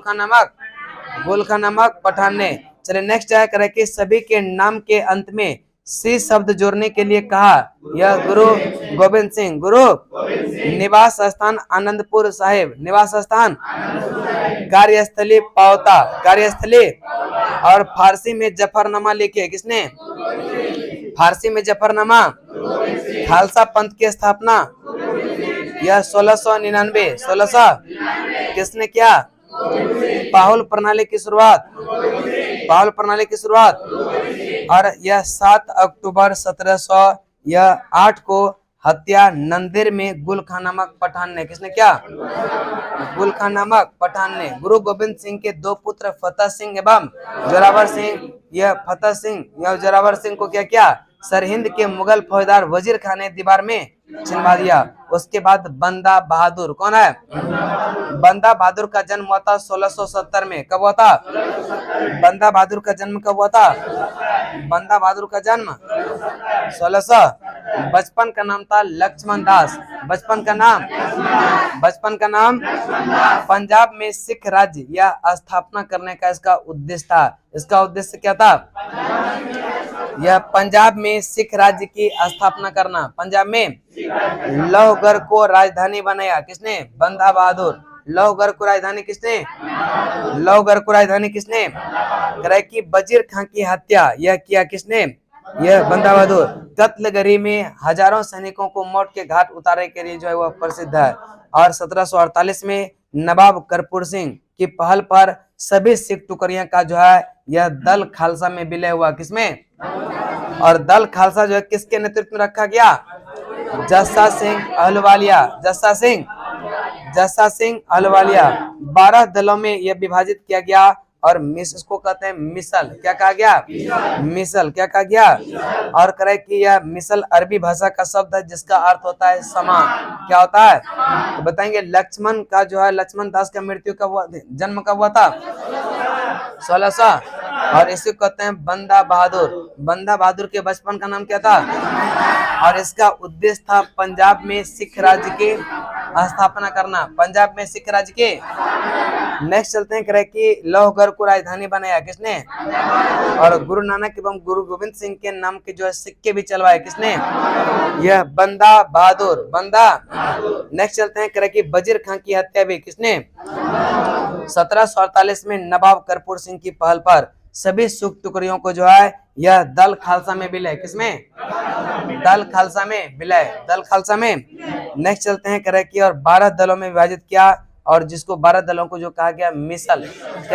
खान नामक पठान ने। चलिए नेक्स्ट है करे कि सभी के नाम के अंत में सी शब्द जोड़ने के लिए कहा, यह गुरु गोविंद सिंह। गुरु निवास स्थान आनंदपुर साहिब, निवास स्थान। कार्यस्थली पावता, कार्यस्थली। और फारसी में जफरनामा लिखे किसने? फारसी में जफरनामा। खालसा पंथ की स्थापना यह 1699, 1600 किसने किया? पाहुल प्रणाली की शुरुआत, पाहुल प्रणाली की शुरुआत। और यह 7 अक्टूबर 1708 को हत्या नंदेड़ में गुल खान नामक पठान ने, किसने किया? गुल खान नामक पठान ने। गुरु गोविंद सिंह के 2 पुत्र फतेह सिंह एवं जोरावर सिंह, यह फतेह सिंह या जोरावर सिंह को क्या किया? सरहिंद के मुगल फौजदार वजीर खान ने दीवार में चिनवा दिया। उसके बाद बंदा बहादुर, कौन है? बंदा बहादुर का जन्म हुआ था 1670 में। कब हुआ था? बंदा बहादुर का जन्म कब हुआ था? बंदा बहादुर का जन्म 1600। बचपन का नाम था लक्ष्मण दास, बचपन का नाम। पंजाब में सिख राज्य या स्थापना करने का इसका उद्देश्य था। इसका उद्देश्य क्या था? यह पंजाब में सिख राज्य की स्थापना करना। पंजाब में लौहगढ़ को राजधानी बनाया किसने? बंदा बहादुर। लौहगढ़ को राजधानी किसने? लौहगढ़ को राजधानी किसने? कि वजीर खान की हत्या यह किया किसने? यह बंदा बहादुर। कत्लगरी में हजारों सैनिकों को मौत के घाट उतारने के लिए जो है वह प्रसिद्ध है। और 1748 में नवाब कर्पूर सिंह की पहल पर सभी सिख टुकड़ियां का जो है यह दल खालसा में विलय हुआ। किसमें? और दल खालसा जो है किसके नेतृत्व में रखा गया? जस्सा सिंह अहलुवालिया, जस्सा सिंह अहलुवालिया। 12 दलों में यह विभाजित किया गया और इसको कहते हैं मिसल। क्या कहा गया? मिसल। क्या कहा गया? और करे कि यह मिसल अरबी भाषा का शब्द है जिसका अर्थ होता है समान। क्या होता है? तो बताएंगे लक्ष्मण का जो है लक्ष्मण दास का मृत्यु कब हुआ? जन्म कब हुआ था? 1600। और इसे कहते हैं बंदा बहादुर। बंदा बहादुर के बचपन का नाम क्या था? और इसका उद्देश्य था पंजाब में सिख राज्य की स्थापना करना। पंजाब में सिख राज्य के। नेक्स्ट चलते हैं करे कि लौहगढ़ को राजधानी बनाया किसने? और गुरु नानक एवं गुरु गोविंद सिंह के नाम के जो है सिक्के भी चलवाए किसने? यह बंदा बहादुर, बंदा। नेक्स्ट चलते हैं करे कि वजीर खान की हत्या भी किसने? 1748 में नवाब कर्पूर सिंह की पहल पर सभी सिख टुकड़ियों को जो है यह दल खालसा में विलय। किसमें? दल खालसा में विलय, दल खालसा में। नेक्स्ट चलते हैं करे कि और 12 दलों में विभाजित किया और जिसको 12 दलों को जो कहा गया मिसल। क्या